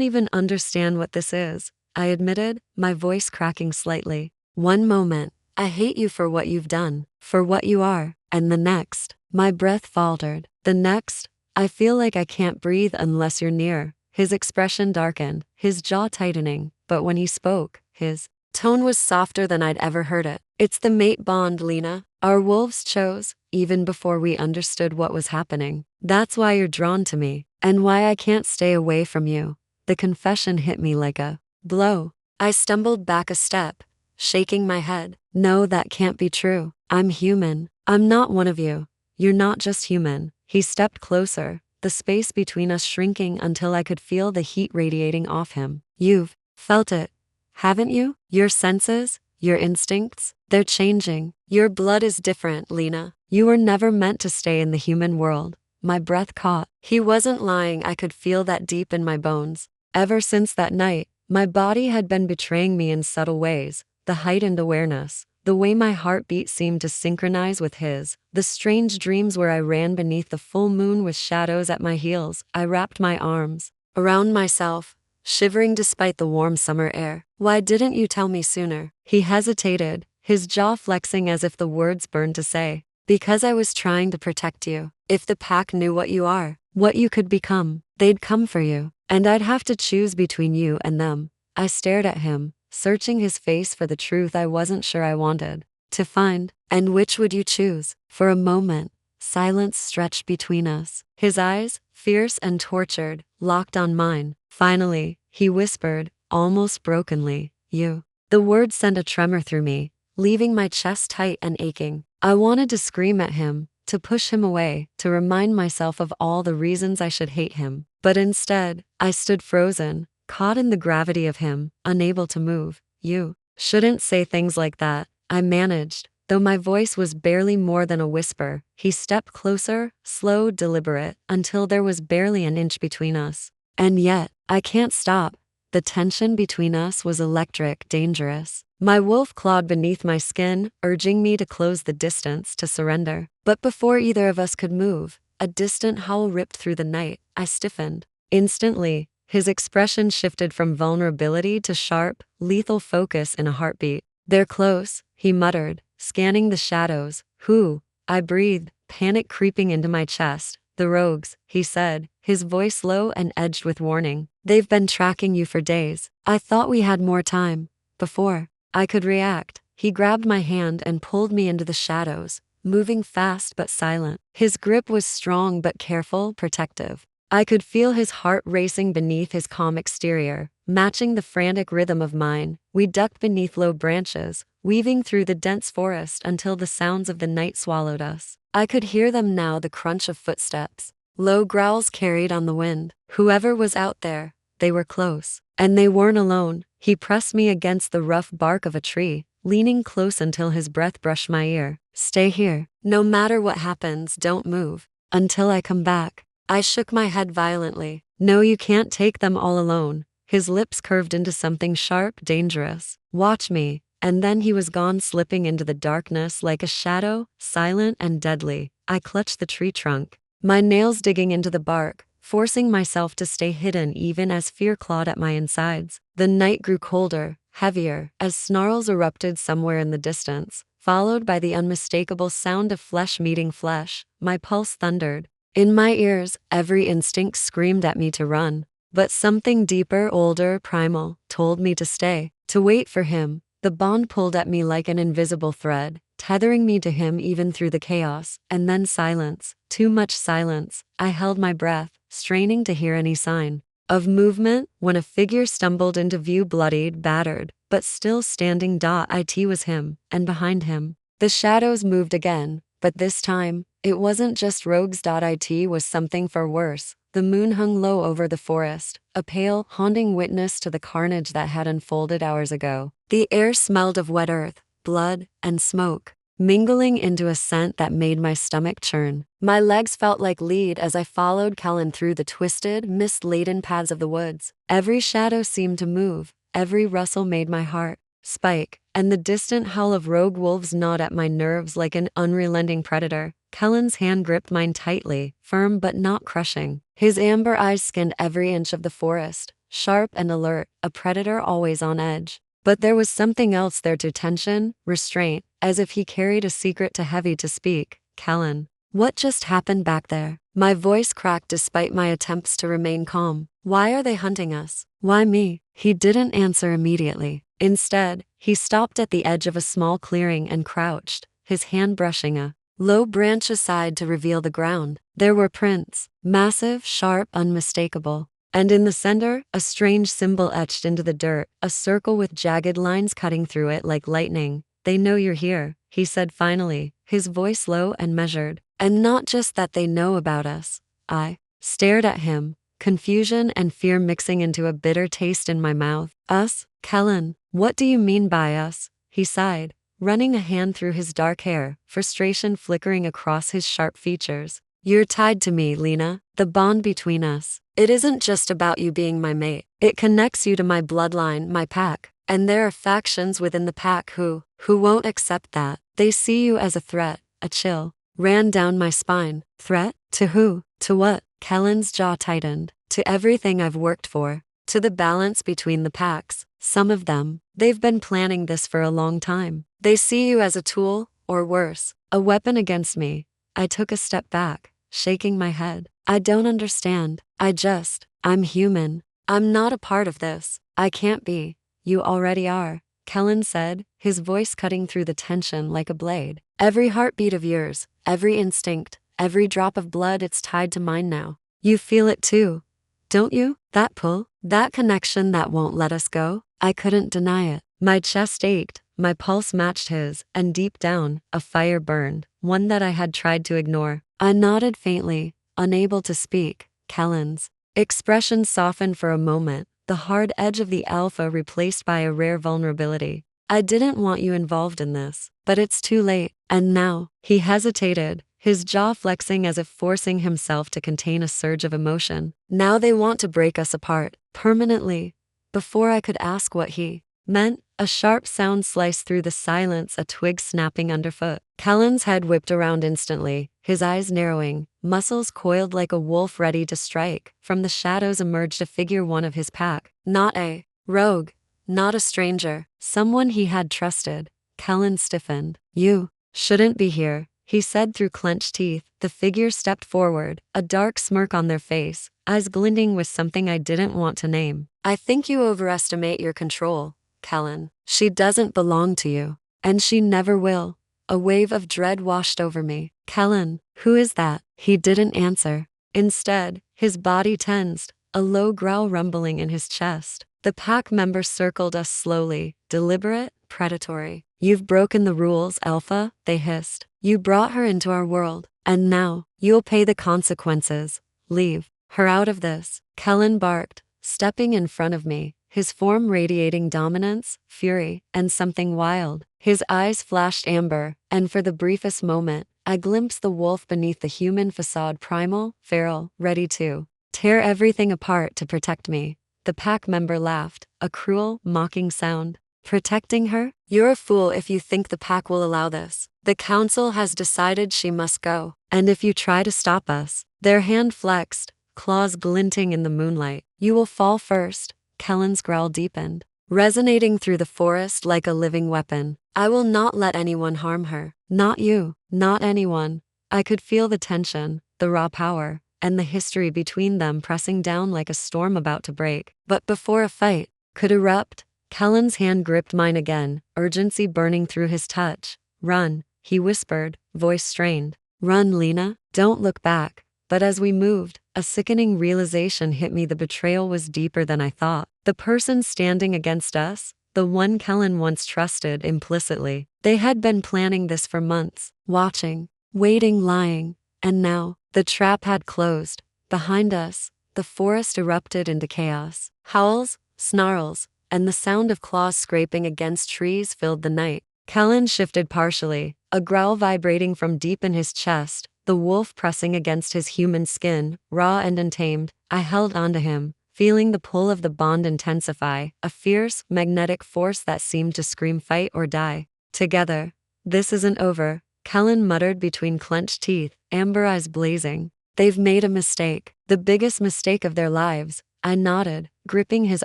even understand what this is, I admitted, my voice cracking slightly. One moment, I hate you for what you've done, for what you are, and the next, my breath faltered. The next, I feel like I can't breathe unless you're near. His expression darkened, his jaw tightening, but when he spoke, his tone was softer than I'd ever heard it. It's the mate bond, Lena. Our wolves chose, even before we understood what was happening. That's why you're drawn to me, and why I can't stay away from you. The confession hit me like a blow. I stumbled back a step, shaking my head. No, that can't be true. I'm human. I'm not one of you. You're not just human. He stepped closer, the space between us shrinking until I could feel the heat radiating off him. You've felt it, haven't you? Your senses, your instincts, they're changing. Your blood is different, Lena. You were never meant to stay in the human world. My breath caught. He wasn't lying, I could feel that deep in my bones. Ever since that night, my body had been betraying me in subtle ways. The heightened awareness, the way my heartbeat seemed to synchronize with his, the strange dreams where I ran beneath the full moon with shadows at my heels. I wrapped my arms around myself, shivering despite the warm summer air. Why didn't you tell me sooner? He hesitated, his jaw flexing as if the words burned to say. Because I was trying to protect you. If the pack knew what you are, what you could become, they'd come for you. And I'd have to choose between you and them. I stared at him, searching his face for the truth I wasn't sure I wanted to find. And which would you choose? For a moment, silence stretched between us. His eyes, fierce and tortured, locked on mine. Finally, he whispered, almost brokenly, you. The word sent a tremor through me, leaving my chest tight and aching. I wanted to scream at him, to push him away, to remind myself of all the reasons I should hate him. But instead, I stood frozen, caught in the gravity of him, unable to move. You shouldn't say things like that, I managed, though my voice was barely more than a whisper. He stepped closer, slow, deliberate, until there was barely an inch between us. And yet, I can't stop. The tension between us was electric, dangerous. My wolf clawed beneath my skin, urging me to close the distance, to surrender. But before either of us could move, a distant howl ripped through the night. I stiffened. Instantly, his expression shifted from vulnerability to sharp, lethal focus in a heartbeat. They're close, he muttered, scanning the shadows. Who? I breathed, panic creeping into my chest. The rogues, he said, his voice low and edged with warning. They've been tracking you for days. I thought we had more time. Before I could react, he grabbed my hand and pulled me into the shadows, moving fast but silent. His grip was strong but careful, protective. I could feel his heart racing beneath his calm exterior, matching the frantic rhythm of mine. We ducked beneath low branches, weaving through the dense forest until the sounds of the night swallowed us. I could hear them now, the crunch of footsteps. Low growls carried on the wind. Whoever was out there, they were close. And they weren't alone. He pressed me against the rough bark of a tree, leaning close until his breath brushed my ear. Stay here. No matter what happens, don't move. Until I come back. I shook my head violently. No, you can't take them all alone. His lips curved into something sharp, dangerous. Watch me. And then he was gone, slipping into the darkness like a shadow, silent and deadly. I clutched the tree trunk, my nails digging into the bark, forcing myself to stay hidden even as fear clawed at my insides. The night grew colder, heavier, as snarls erupted somewhere in the distance, followed by the unmistakable sound of flesh meeting flesh. My pulse thundered. In my ears, every instinct screamed at me to run. But something deeper, older, primal, told me to stay, to wait for him. The bond pulled at me like an invisible thread, tethering me to him even through the chaos. And then silence. Too much silence. I held my breath, straining to hear any sign of movement, when a figure stumbled into view, bloodied, battered, but still standing. It was him, and behind him, the shadows moved again, but this time, it wasn't just rogues. It was something far worse. The moon hung low over the forest, a pale, haunting witness to the carnage that had unfolded hours ago. The air smelled of wet earth, blood, and smoke, mingling into a scent that made my stomach churn. My legs felt like lead as I followed Kellen through the twisted, mist-laden paths of the woods. Every shadow seemed to move, every rustle made my heart spike, and the distant howl of rogue wolves gnawed at my nerves like an unrelenting predator. Kellen's hand gripped mine tightly, firm but not crushing. His amber eyes scanned every inch of the forest, sharp and alert, a predator always on edge. But there was something else there too, tension, restraint, as if he carried a secret too heavy to speak. Kellen, what just happened back there? My voice cracked despite my attempts to remain calm. Why are they hunting us? Why me? He didn't answer immediately. Instead, he stopped at the edge of a small clearing and crouched, his hand brushing a low branch aside to reveal the ground. There were prints, massive, sharp, unmistakable. And in the center, a strange symbol etched into the dirt, a circle with jagged lines cutting through it like lightning. They know you're here, he said finally, his voice low and measured. And not just that they know about us. I stared at him, confusion and fear mixing into a bitter taste in my mouth. Us? Kellen, what do you mean by us? He sighed, running a hand through his dark hair, frustration flickering across his sharp features. You're tied to me, Lena. The bond between us. It isn't just about you being my mate. It connects you to my bloodline, my pack. And there are factions within the pack who won't accept that. They see you as a threat. A chill ran down my spine. Threat? To who? To what? Kellen's jaw tightened. To everything I've worked for. To the balance between the packs. Some of them, they've been planning this for a long time. They see you as a tool, or worse, a weapon against me. I took a step back, shaking my head. I don't understand. I'm human. I'm not a part of this. I can't be. You already are, Kellen said, his voice cutting through the tension like a blade. Every heartbeat of yours, every instinct, every drop of blood, it's tied to mine now. You feel it too, don't you? That pull, that connection that won't let us go? I couldn't deny it. My chest ached, my pulse matched his, and deep down, a fire burned, one that I had tried to ignore. I nodded faintly, unable to speak. Kellen's expression softened for a moment, the hard edge of the alpha replaced by a rare vulnerability. I didn't want you involved in this, but it's too late. And now, he hesitated, his jaw flexing as if forcing himself to contain a surge of emotion. Now they want to break us apart, permanently. Before I could ask what he meant, a sharp sound sliced through the silence, a twig snapping underfoot. Kellen's head whipped around instantly, his eyes narrowing, muscles coiled like a wolf ready to strike. From the shadows emerged a figure, one of his pack. Not a rogue, not a stranger, someone he had trusted. Kellen stiffened. You shouldn't be here, he said through clenched teeth. The figure stepped forward, a dark smirk on their face, eyes glinting with something I didn't want to name. I think you overestimate your control, Kellen. She doesn't belong to you. And she never will. A wave of dread washed over me. Kellen, who is that? He didn't answer. Instead, his body tensed, a low growl rumbling in his chest. The pack members circled us slowly, deliberate, predatory. You've broken the rules, Alpha, they hissed. You brought her into our world, and now, you'll pay the consequences. Leave her out of this, Kellen barked, stepping in front of me, his form radiating dominance, fury, and something wild. His eyes flashed amber, and for the briefest moment, I glimpsed the wolf beneath the human facade, primal, feral, ready to tear everything apart to protect me. The pack member laughed, a cruel, mocking sound. Protecting her? You're a fool if you think the pack will allow this. The council has decided she must go. And if you try to stop us, their hand flexed, claws glinting in the moonlight. You will fall first. Kellen's growl deepened, resonating through the forest like a living weapon. I will not let anyone harm her. Not you, not anyone. I could feel the tension, the raw power, and the history between them pressing down like a storm about to break. But before a fight could erupt, Kellen's hand gripped mine again, urgency burning through his touch. Run, he whispered, voice strained. Run, Lena, don't look back. But as we moved, a sickening realization hit me. The betrayal was deeper than I thought. The person standing against us, the one Kellen once trusted implicitly, they had been planning this for months, watching, waiting, lying, and now, the trap had closed. Behind us, the forest erupted into chaos. Howls, snarls, and the sound of claws scraping against trees filled the night. Kellen shifted partially, a growl vibrating from deep in his chest, the wolf pressing against his human skin, raw and untamed. I held onto him, feeling the pull of the bond intensify, a fierce, magnetic force that seemed to scream fight or die. Together. This isn't over, Kellen muttered between clenched teeth, amber eyes blazing. They've made a mistake, the biggest mistake of their lives. I nodded, gripping his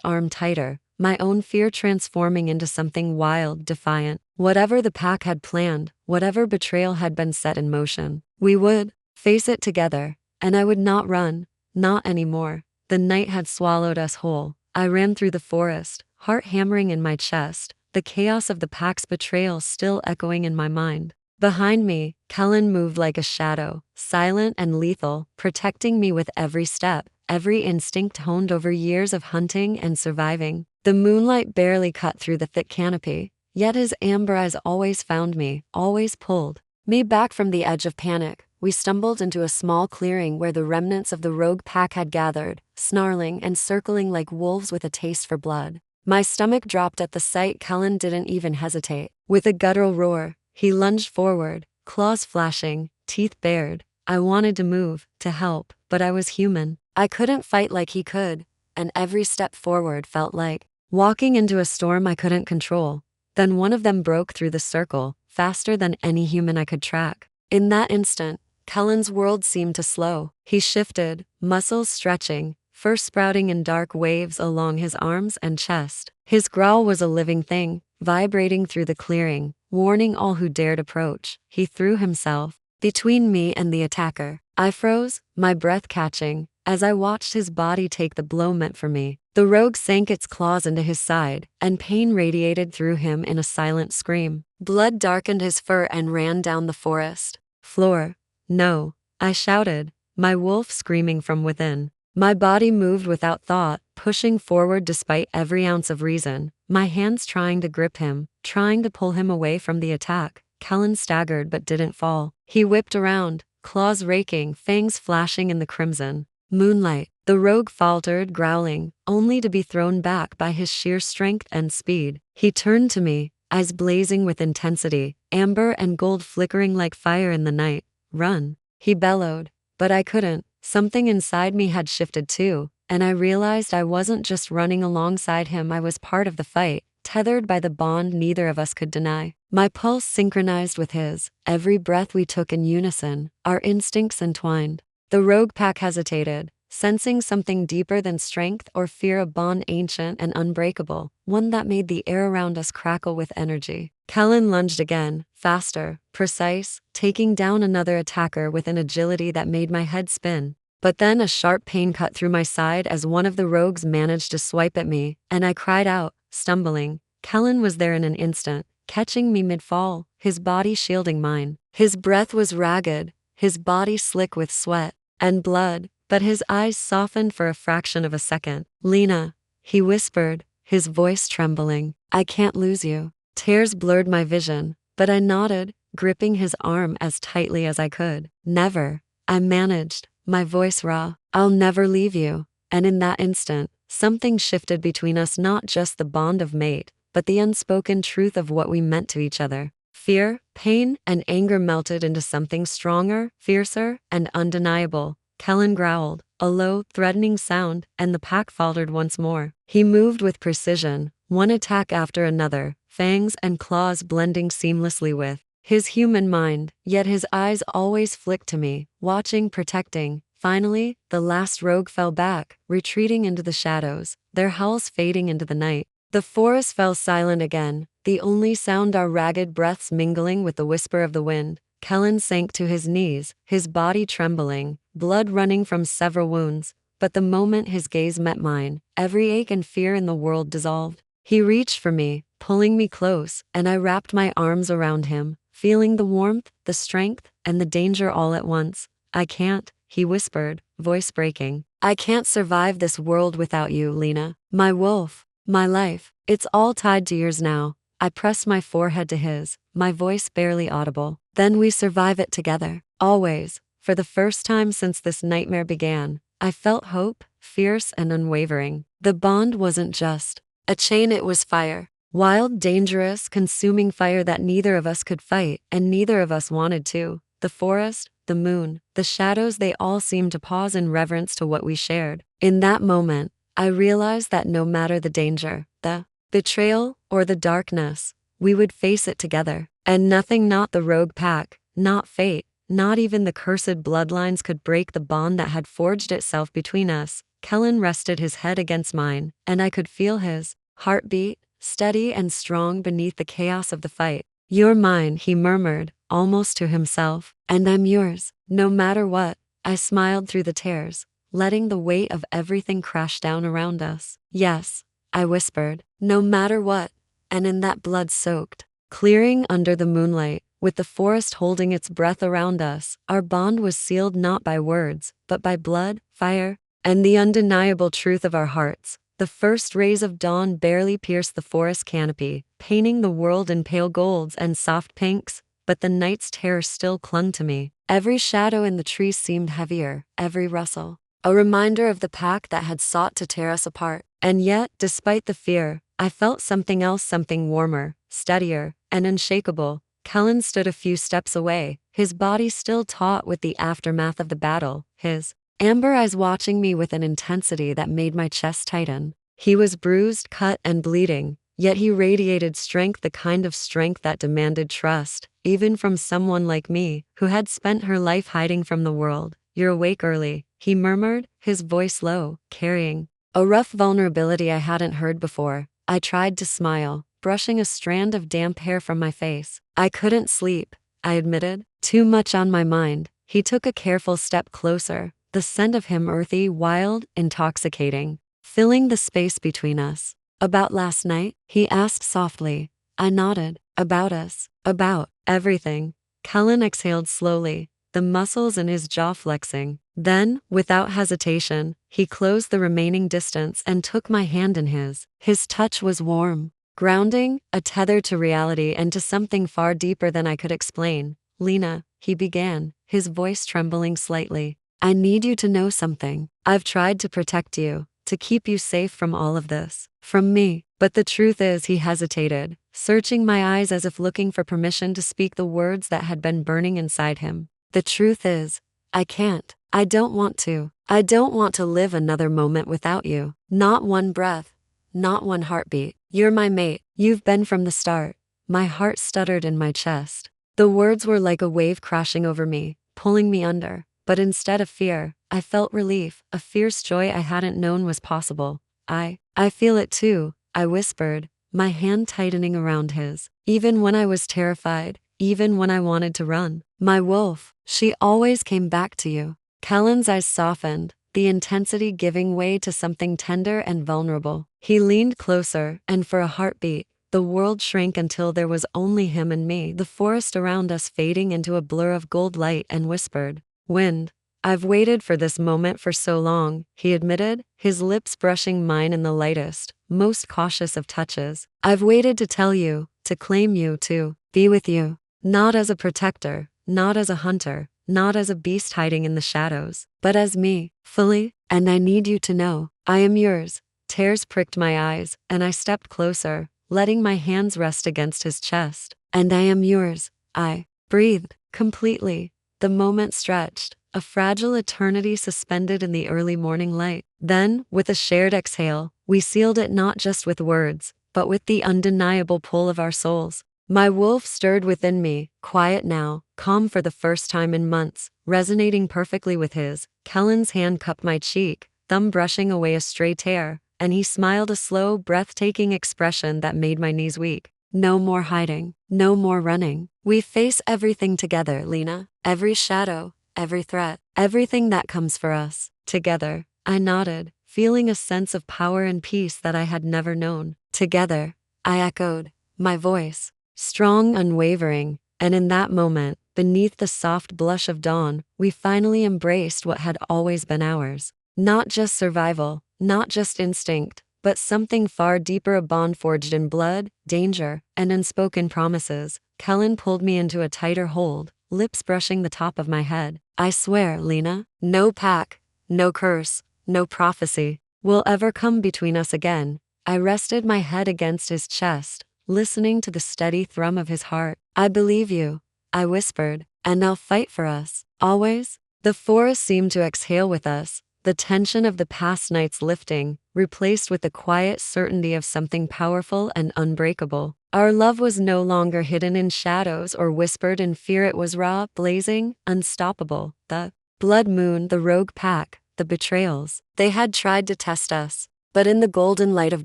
arm tighter, my own fear transforming into something wild, defiant. Whatever the pack had planned, whatever betrayal had been set in motion, we would face it together, and I would not run, not anymore. The night had swallowed us whole. I ran through the forest, heart hammering in my chest, the chaos of the pack's betrayal still echoing in my mind. Behind me, Kellen moved like a shadow, silent and lethal, protecting me with every step, every instinct honed over years of hunting and surviving. The moonlight barely cut through the thick canopy, yet his amber eyes always found me, always pulled me back from the edge of panic. we stumbled into a small clearing where the remnants of the rogue pack had gathered, snarling and circling like wolves with a taste for blood. My stomach dropped at the sight. Cullen didn't even hesitate. With a guttural roar, he lunged forward, claws flashing, teeth bared. I wanted to move, to help, but I was human. I couldn't fight like he could, and every step forward felt like walking into a storm I couldn't control. Then one of them broke through the circle, faster than any human I could track. In that instant, Cullen's world seemed to slow. He shifted, muscles stretching, fur sprouting in dark waves along his arms and chest. His growl was a living thing, vibrating through the clearing, warning all who dared approach. He threw himself between me and the attacker. I froze, my breath catching, as I watched his body take the blow meant for me. The rogue sank its claws into his side, and pain radiated through him in a silent scream. Blood darkened his fur and ran down the forest floor. No, I shouted, my wolf screaming from within. My body moved without thought, pushing forward despite every ounce of reason, my hands trying to grip him, trying to pull him away from the attack. Cullen staggered but didn't fall. He whipped around, claws raking, fangs flashing in the crimson moonlight. The rogue faltered, growling, only to be thrown back by his sheer strength and speed. He turned to me, eyes blazing with intensity, amber and gold flickering like fire in the night. Run, he bellowed, but I couldn't. Something inside me had shifted too, and I realized I wasn't just running alongside him. I was part of the fight, tethered by the bond neither of us could deny. My pulse synchronized with his, every breath we took in unison, our instincts entwined. The rogue pack hesitated, sensing something deeper than strength or fear, a bond ancient and unbreakable, one that made the air around us crackle with energy. Cullen lunged again, faster, precise, taking down another attacker with an agility that made my head spin. But then a sharp pain cut through my side as one of the rogues managed to swipe at me, and I cried out, stumbling. Cullen was there in an instant, catching me mid-fall, his body shielding mine. His breath was ragged, his body slick with sweat and blood, but his eyes softened for a fraction of a second. Lena, he whispered, his voice trembling, I can't lose you. Tears blurred my vision, but I nodded, gripping his arm as tightly as I could. Never, I managed, my voice raw. I'll never leave you. And in that instant, something shifted between us, not just the bond of mate, but the unspoken truth of what we meant to each other. Fear, pain, and anger melted into something stronger, fiercer, and undeniable. Cullen growled, a low, threatening sound, and the pack faltered once more. He moved with precision, one attack after another, fangs and claws blending seamlessly with his human mind, yet his eyes always flicked to me, watching, protecting. Finally, the last rogue fell back, retreating into the shadows, their howls fading into the night. The forest fell silent again, the only sound our ragged breaths mingling with the whisper of the wind. Cullen sank to his knees, his body trembling, blood running from several wounds. But the moment his gaze met mine, every ache and fear in the world dissolved. He reached for me, pulling me close, and I wrapped my arms around him, feeling the warmth, the strength, and the danger all at once. I can't, he whispered, voice breaking. I can't survive this world without you, Lena. My wolf, my life, it's all tied to yours now. I pressed my forehead to his, my voice barely audible. Then we survive it together, always. For the first time since this nightmare began, I felt hope, fierce and unwavering. The bond wasn't just a chain, it was fire. Wild, dangerous, consuming fire that neither of us could fight, and neither of us wanted to. The forest, the moon, the shadows, they all seemed to pause in reverence to what we shared. In that moment, I realized that no matter the danger, the betrayal, or the darkness, we would face it together. And nothing, not the rogue pack, not fate, not even the cursed bloodlines could break the bond that had forged itself between us. Cullen rested his head against mine, and I could feel his heartbeat, steady and strong beneath the chaos of the fight. You're mine, he murmured, almost to himself, and I'm yours, no matter what. I smiled through the tears, letting the weight of everything crash down around us. Yes, I whispered, no matter what. And in that blood-soaked clearing under the moonlight, with the forest holding its breath around us, our bond was sealed not by words, but by blood, fire, and the undeniable truth of our hearts. The first rays of dawn barely pierced the forest canopy, painting the world in pale golds and soft pinks, but the night's terror still clung to me. Every shadow in the trees seemed heavier, every rustle a reminder of the pack that had sought to tear us apart. And yet, despite the fear, I felt something else, something warmer, steadier, and unshakable. Kellen stood a few steps away, his body still taut with the aftermath of the battle, his amber eyes watching me with an intensity that made my chest tighten. He was bruised, cut, and bleeding, yet he radiated strength, the kind of strength that demanded trust, even from someone like me, who had spent her life hiding from the world. "You're awake early," he murmured, his voice low, carrying a rough vulnerability I hadn't heard before. I tried to smile, brushing a strand of damp hair from my face. "I couldn't sleep," I admitted. "Too much on my mind." He took a careful step closer, the scent of him earthy, wild, intoxicating, filling the space between us. "About last night?" he asked softly. I nodded. "About us. About everything." Kellen exhaled slowly, the muscles in his jaw flexing. Then, without hesitation, he closed the remaining distance and took my hand in his. His touch was warm, grounding, a tether to reality and to something far deeper than I could explain. "Lena," he began, his voice trembling slightly, "I need you to know something. I've tried to protect you, to keep you safe from all of this. From me." But the truth is, he hesitated, searching my eyes as if looking for permission to speak the words that had been burning inside him. "The truth is, I can't. I don't want to. I don't want to live another moment without you. Not one breath. Not one heartbeat. You're my mate. You've been from the start." My heart stuttered in my chest. The words were like a wave crashing over me, pulling me under. But instead of fear, I felt relief, a fierce joy I hadn't known was possible. I feel it too," I whispered, my hand tightening around his. "Even when I was terrified, even when I wanted to run. My wolf, she always came back to you." Kellen's eyes softened, the intensity giving way to something tender and vulnerable. He leaned closer, and for a heartbeat, the world shrank until there was only him and me, the forest around us fading into a blur of gold light, and whispered, "Wind, I've waited for this moment for so long," he admitted, his lips brushing mine in the lightest, most cautious of touches. "I've waited to tell you, to claim you, to be with you. Not as a protector, not as a hunter, not as a beast hiding in the shadows, but as me, fully, and I need you to know, I am yours." Tears pricked my eyes, and I stepped closer, letting my hands rest against his chest. "And I am yours," I breathed, completely. The moment stretched, a fragile eternity suspended in the early morning light. Then, with a shared exhale, we sealed it not just with words, but with the undeniable pull of our souls. My wolf stirred within me, quiet now, calm for the first time in months, resonating perfectly with his. Kellen's hand cupped my cheek, thumb brushing away a stray tear, and he smiled, a slow, breathtaking expression that made my knees weak. "No more hiding, no more running. We face everything together, Lena. Every shadow, every threat, everything that comes for us, together." I nodded, feeling a sense of power and peace that I had never known. "Together," I echoed, my voice strong, unwavering, and in that moment, beneath the soft blush of dawn, we finally embraced what had always been ours. Not just survival, not just instinct, but something far deeper, a bond forged in blood, danger, and unspoken promises. Kellen pulled me into a tighter hold, lips brushing the top of my head. "I swear, Lena, no pack, no curse, no prophecy will ever come between us again." I rested my head against his chest, listening to the steady thrum of his heart. "I believe you," I whispered, "and I'll fight for us, always." The forest seemed to exhale with us, the tension of the past nights lifting, replaced with the quiet certainty of something powerful and unbreakable. Our love was no longer hidden in shadows or whispered in fear. It was raw, blazing, unstoppable. The blood moon, the rogue pack, the betrayals. They had tried to test us, but in the golden light of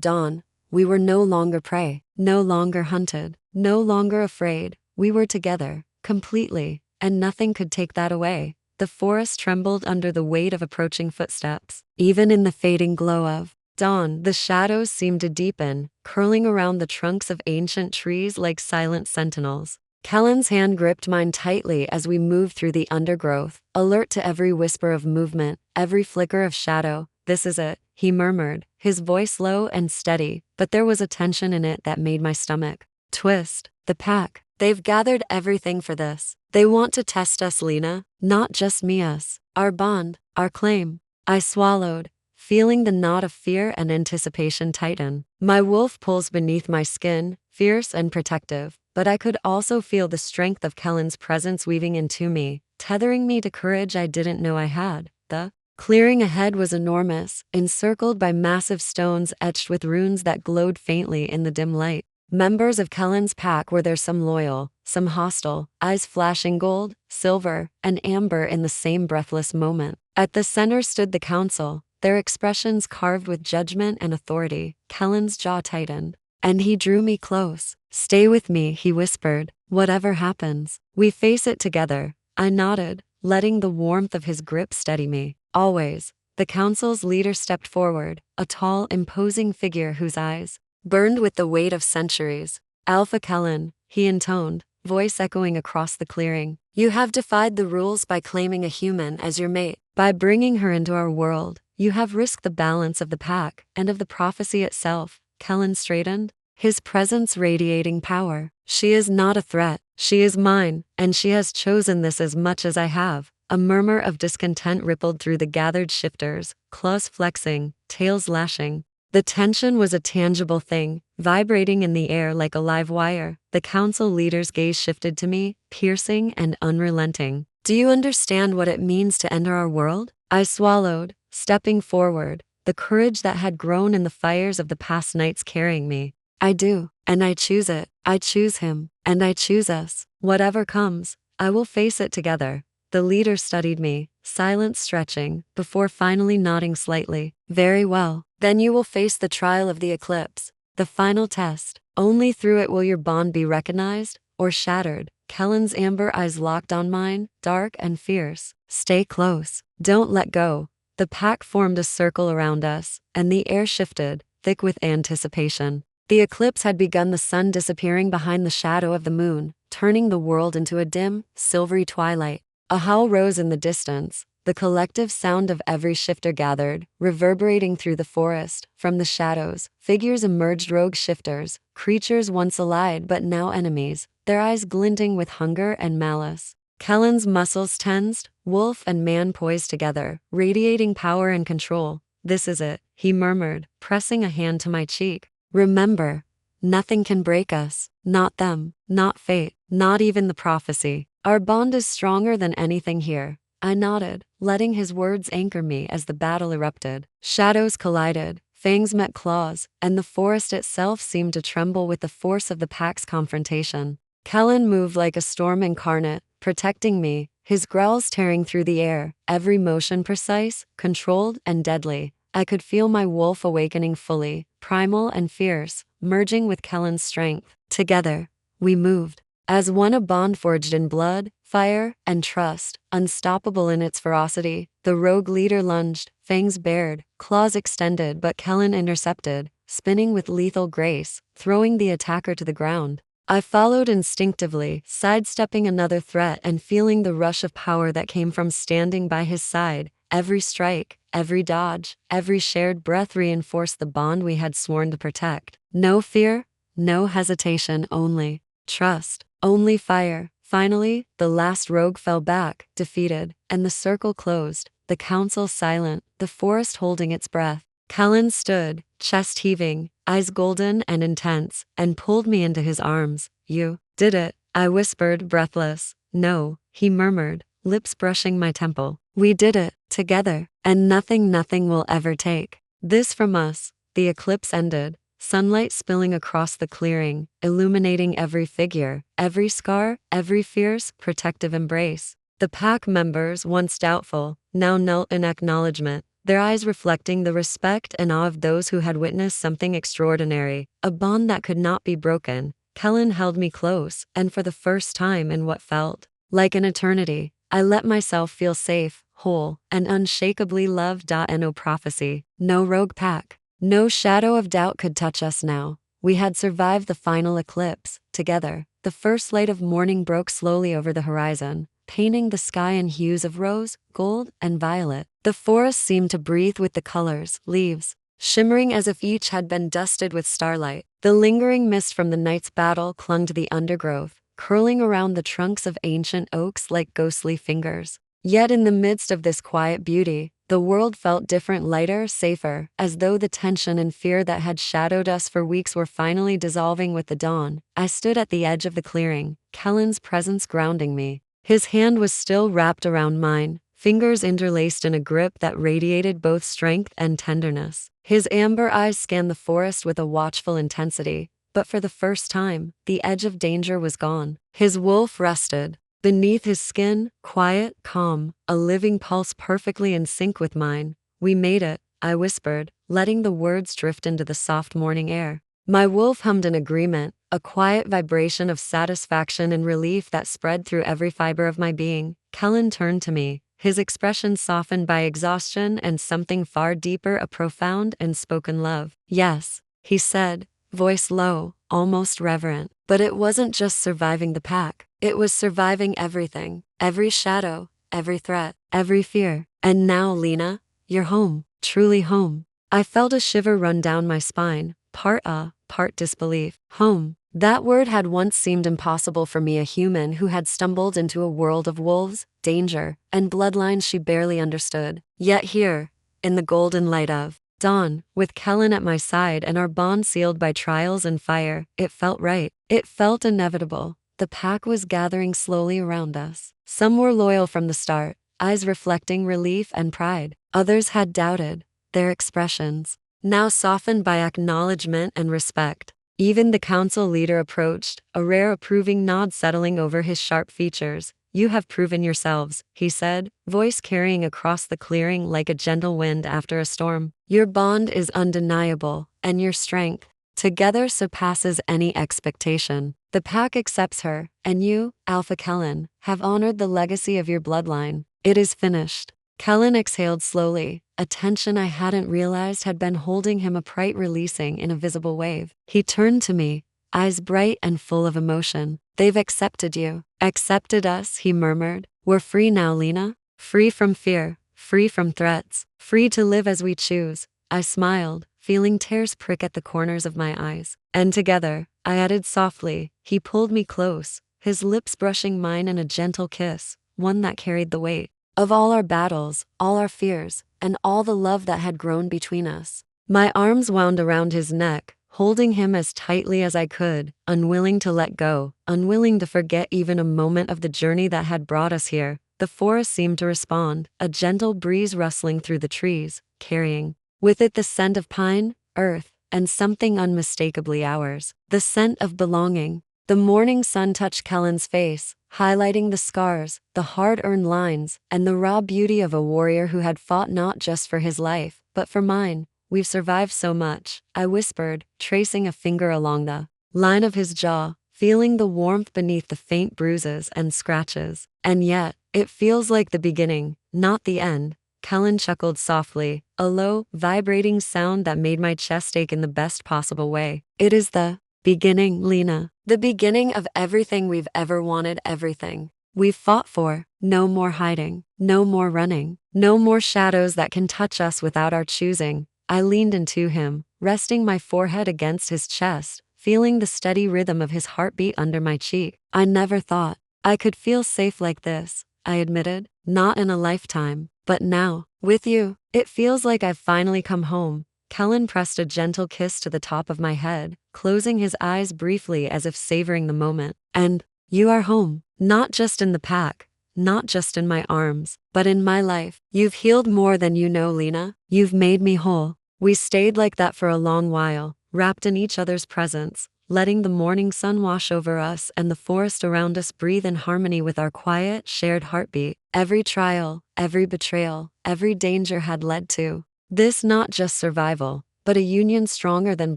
dawn, we were no longer prey, no longer hunted, no longer afraid. We were together, completely, and nothing could take that away. The forest trembled under the weight of approaching footsteps. Even in the fading glow of dawn, the shadows seemed to deepen, curling around the trunks of ancient trees like silent sentinels. Kellen's hand gripped mine tightly as we moved through the undergrowth, alert to every whisper of movement, every flicker of shadow. "This is it," he murmured, his voice low and steady, but there was a tension in it that made my stomach twist. "The pack, They've gathered everything for this. They want to test us, Lena. Not just me, us. Our bond, our claim. I swallowed, feeling the knot of fear and anticipation tighten. My wolf pulls beneath my skin, fierce and protective, but I could also feel the strength of Kellen's presence weaving into me, tethering me to courage I didn't know I had. The clearing ahead was enormous, encircled by massive stones etched with runes that glowed faintly in the dim light. Members of Kellen's pack were there, some loyal, some hostile, eyes flashing gold, silver, and amber in the same breathless moment. At the center stood the council, their expressions carved with judgment and authority. Kellen's jaw tightened, and he drew me close. "Stay with me," he whispered. "Whatever happens, we face it together." I nodded, letting the warmth of his grip steady me. "Always." The council's leader stepped forward, a tall, imposing figure whose eyes burned with the weight of centuries. "Alpha Kellen," he intoned, voice echoing across the clearing. "You have defied the rules by claiming a human as your mate. By bringing her into our world, you have risked the balance of the pack and of the prophecy itself." Kellen straightened, his presence radiating power. "She is not a threat. She is mine, and she has chosen this as much as I have." A murmur of discontent rippled through the gathered shifters, claws flexing, tails lashing. The tension was a tangible thing, vibrating in the air like a live wire. The council leader's gaze shifted to me, piercing and unrelenting. "Do you understand what it means to enter our world?" I swallowed, stepping forward, the courage that had grown in the fires of the past nights carrying me. "I do, and I choose it. I choose him, and I choose us. Whatever comes, I will face it together." The leader studied me, silence stretching, before finally nodding slightly. "Very well. Then you will face the trial of the eclipse, the final test. Only through it will your bond be recognized or shattered." Kellen's amber eyes locked on mine, dark and fierce. "Stay close. Don't let go." The pack formed a circle around us, and the air shifted, thick with anticipation. The eclipse had begun, the sun disappearing behind the shadow of the moon, turning the world into a dim, silvery twilight. A howl rose in the distance, the collective sound of every shifter gathered, reverberating through the forest. From the shadows, figures emerged, rogue shifters, creatures once allied but now enemies, their eyes glinting with hunger and malice. Kellen's muscles tensed, wolf and man poised together, radiating power and control. "This is it," he murmured, pressing a hand to my cheek. "Remember, nothing can break us. Not them, not fate, not even the prophecy. Our bond is stronger than anything here." I nodded, letting his words anchor me as the battle erupted. Shadows collided, fangs met claws, and the forest itself seemed to tremble with the force of the pack's confrontation. Kellen moved like a storm incarnate, protecting me, his growls tearing through the air, every motion precise, controlled, and deadly. I could feel my wolf awakening fully, primal and fierce, merging with Kellen's strength. Together, we moved. As one, a bond forged in blood, fire, and trust, unstoppable in its ferocity. The rogue leader lunged, fangs bared, claws extended, but Kellen intercepted, spinning with lethal grace, throwing the attacker to the ground. I followed instinctively, sidestepping another threat and feeling the rush of power that came from standing by his side. Every strike, every dodge, every shared breath reinforced the bond we had sworn to protect. No fear, no hesitation, only trust, only fire. Finally, the last rogue fell back, defeated, and the circle closed, the council silent, the forest holding its breath. Kellen stood, chest heaving, eyes golden and intense, and pulled me into his arms. "You did it," I whispered, breathless. "No," he murmured, lips brushing my temple. "We did it, together, and nothing will ever take this from us." The eclipse ended, sunlight spilling across the clearing, illuminating every figure, every scar, every fierce, protective embrace. The pack members, once doubtful, now knelt in acknowledgement, their eyes reflecting the respect and awe of those who had witnessed something extraordinary, a bond that could not be broken. Kellen held me close, and for the first time in what felt like an eternity, I let myself feel safe, whole, and unshakably loved. No prophecy, no rogue pack, no shadow of doubt could touch us now. We had survived the final eclipse, together. The first light of morning broke slowly over the horizon, painting the sky in hues of rose, gold, and violet. The forest seemed to breathe with the colors, leaves shimmering as if each had been dusted with starlight. The lingering mist from the night's battle clung to the undergrowth, curling around the trunks of ancient oaks like ghostly fingers. Yet in the midst of this quiet beauty, the world felt different, lighter, safer, as though the tension and fear that had shadowed us for weeks were finally dissolving with the dawn. I stood at the edge of the clearing, Kellen's presence grounding me. His hand was still wrapped around mine, fingers interlaced in a grip that radiated both strength and tenderness. His amber eyes scanned the forest with a watchful intensity, but for the first time, the edge of danger was gone. His wolf rested. Beneath his skin, quiet, calm, a living pulse perfectly in sync with mine. "We made it," I whispered, letting the words drift into the soft morning air. My wolf hummed in agreement, a quiet vibration of satisfaction and relief that spread through every fiber of my being. Kellen turned to me, his expression softened by exhaustion and something far deeper, a profound and spoken love. "Yes," he said, voice low, almost reverent. But it wasn't just surviving the pack. It was surviving everything. Every shadow, every threat, every fear. "And now, Lena, you're home. Truly home." I felt a shiver run down my spine, part awe, part disbelief. Home. That word had once seemed impossible for me, a human who had stumbled into a world of wolves, danger, and bloodlines she barely understood. Yet here, in the golden light of dawn, with Kellen at my side and our bond sealed by trials and fire, it felt right. It felt inevitable. The pack was gathering slowly around us. Some were loyal from the start, eyes reflecting relief and pride. Others had doubted, their expressions now softened by acknowledgement and respect. Even the council leader approached, a rare approving nod settling over his sharp features. "You have proven yourselves," he said, voice carrying across the clearing like a gentle wind after a storm. "Your bond is undeniable, and your strength, together, surpasses any expectation. The pack accepts her, and you, Alpha Kellen, have honored the legacy of your bloodline. It is finished." Kellen exhaled slowly, a tension I hadn't realized had been holding him upright releasing in a visible wave. He turned to me, eyes bright and full of emotion. "They've accepted you. Accepted us," he murmured. "We're free now, Lena. Free from fear, free from threats, free to live as we choose." I smiled, feeling tears prick at the corners of my eyes. "And together," I added softly. He pulled me close, his lips brushing mine in a gentle kiss, one that carried the weight of all our battles, all our fears, and all the love that had grown between us. My arms wound around his neck, holding him as tightly as I could, unwilling to let go, unwilling to forget even a moment of the journey that had brought us here. The forest seemed to respond, a gentle breeze rustling through the trees, carrying with it the scent of pine, earth, and something unmistakably ours, the scent of belonging. The morning sun touched Kellen's face, highlighting the scars, the hard-earned lines, and the raw beauty of a warrior who had fought not just for his life, but for mine. "We've survived so much," I whispered, tracing a finger along the line of his jaw, feeling the warmth beneath the faint bruises and scratches. "And yet, it feels like the beginning, not the end." Kellen chuckled softly, a low, vibrating sound that made my chest ache in the best possible way. "It is the beginning, Lena. The beginning of everything we've ever wanted, everything we've fought for. No more hiding, no more running, no more shadows that can touch us without our choosing." I leaned into him, resting my forehead against his chest, feeling the steady rhythm of his heartbeat under my cheek. "I never thought I could feel safe like this," I admitted. "Not in a lifetime, but now, with you, it feels like I've finally come home." Kellen pressed a gentle kiss to the top of my head, closing his eyes briefly as if savoring the moment. "And you are home, not just in the pack, not just in my arms, but in my life. You've healed more than you know, Lena. You've made me whole." We stayed like that for a long while, wrapped in each other's presence, letting the morning sun wash over us and the forest around us breathe in harmony with our quiet, shared heartbeat. Every trial, every betrayal, every danger had led to this, not just survival, but a union stronger than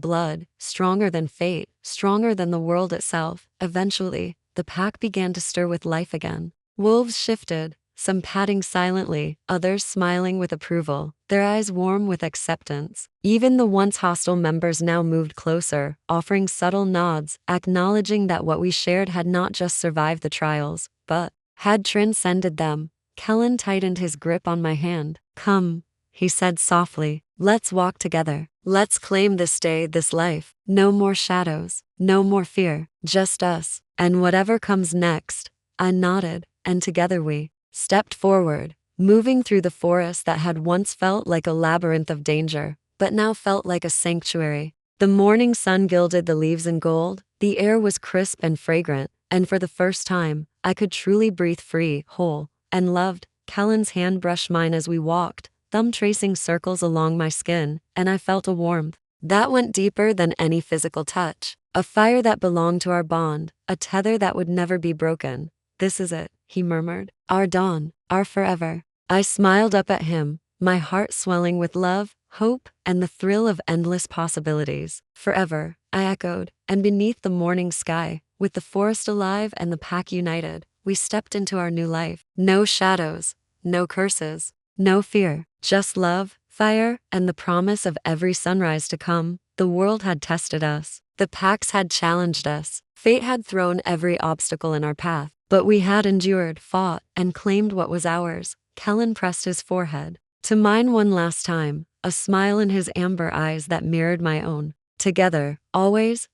blood, stronger than fate, stronger than the world itself. Eventually, the pack began to stir with life again. Wolves shifted, some padding silently, others smiling with approval, their eyes warm with acceptance. Even the once hostile members now moved closer, offering subtle nods, acknowledging that what we shared had not just survived the trials, but had transcended them. Kellen tightened his grip on my hand. "Come," he said softly, "let's walk together." Let's claim this day, this life. No more shadows, no more fear, just us. And whatever comes next. I nodded, and together we stepped forward, moving through the forest that had once felt like a labyrinth of danger, but now felt like a sanctuary. The morning sun gilded the leaves in gold, the air was crisp and fragrant, and for the first time, I could truly breathe free, whole, and loved. Kellen's hand brushed mine as we walked, thumb tracing circles along my skin, and I felt a warmth that went deeper than any physical touch. A fire that belonged to our bond, a tether that would never be broken. This is it, he murmured. Our dawn, our forever. I smiled up at him, my heart swelling with love, hope, and the thrill of endless possibilities. Forever, I echoed, and beneath the morning sky, with the forest alive and the pack united, we stepped into our new life. No shadows, no curses, no fear, just love, fire, and the promise of every sunrise to come. The world had tested us. The packs had challenged us. Fate had thrown every obstacle in our path. But we had endured, fought, and claimed what was ours. Kellen pressed his forehead to mine one last time, a smile in his amber eyes that mirrored my own. Together, always,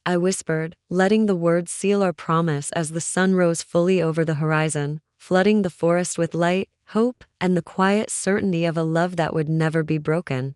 I whispered, letting the words seal our promise as the sun rose fully over the horizon, flooding the forest with light, hope, and the quiet certainty of a love that would never be broken.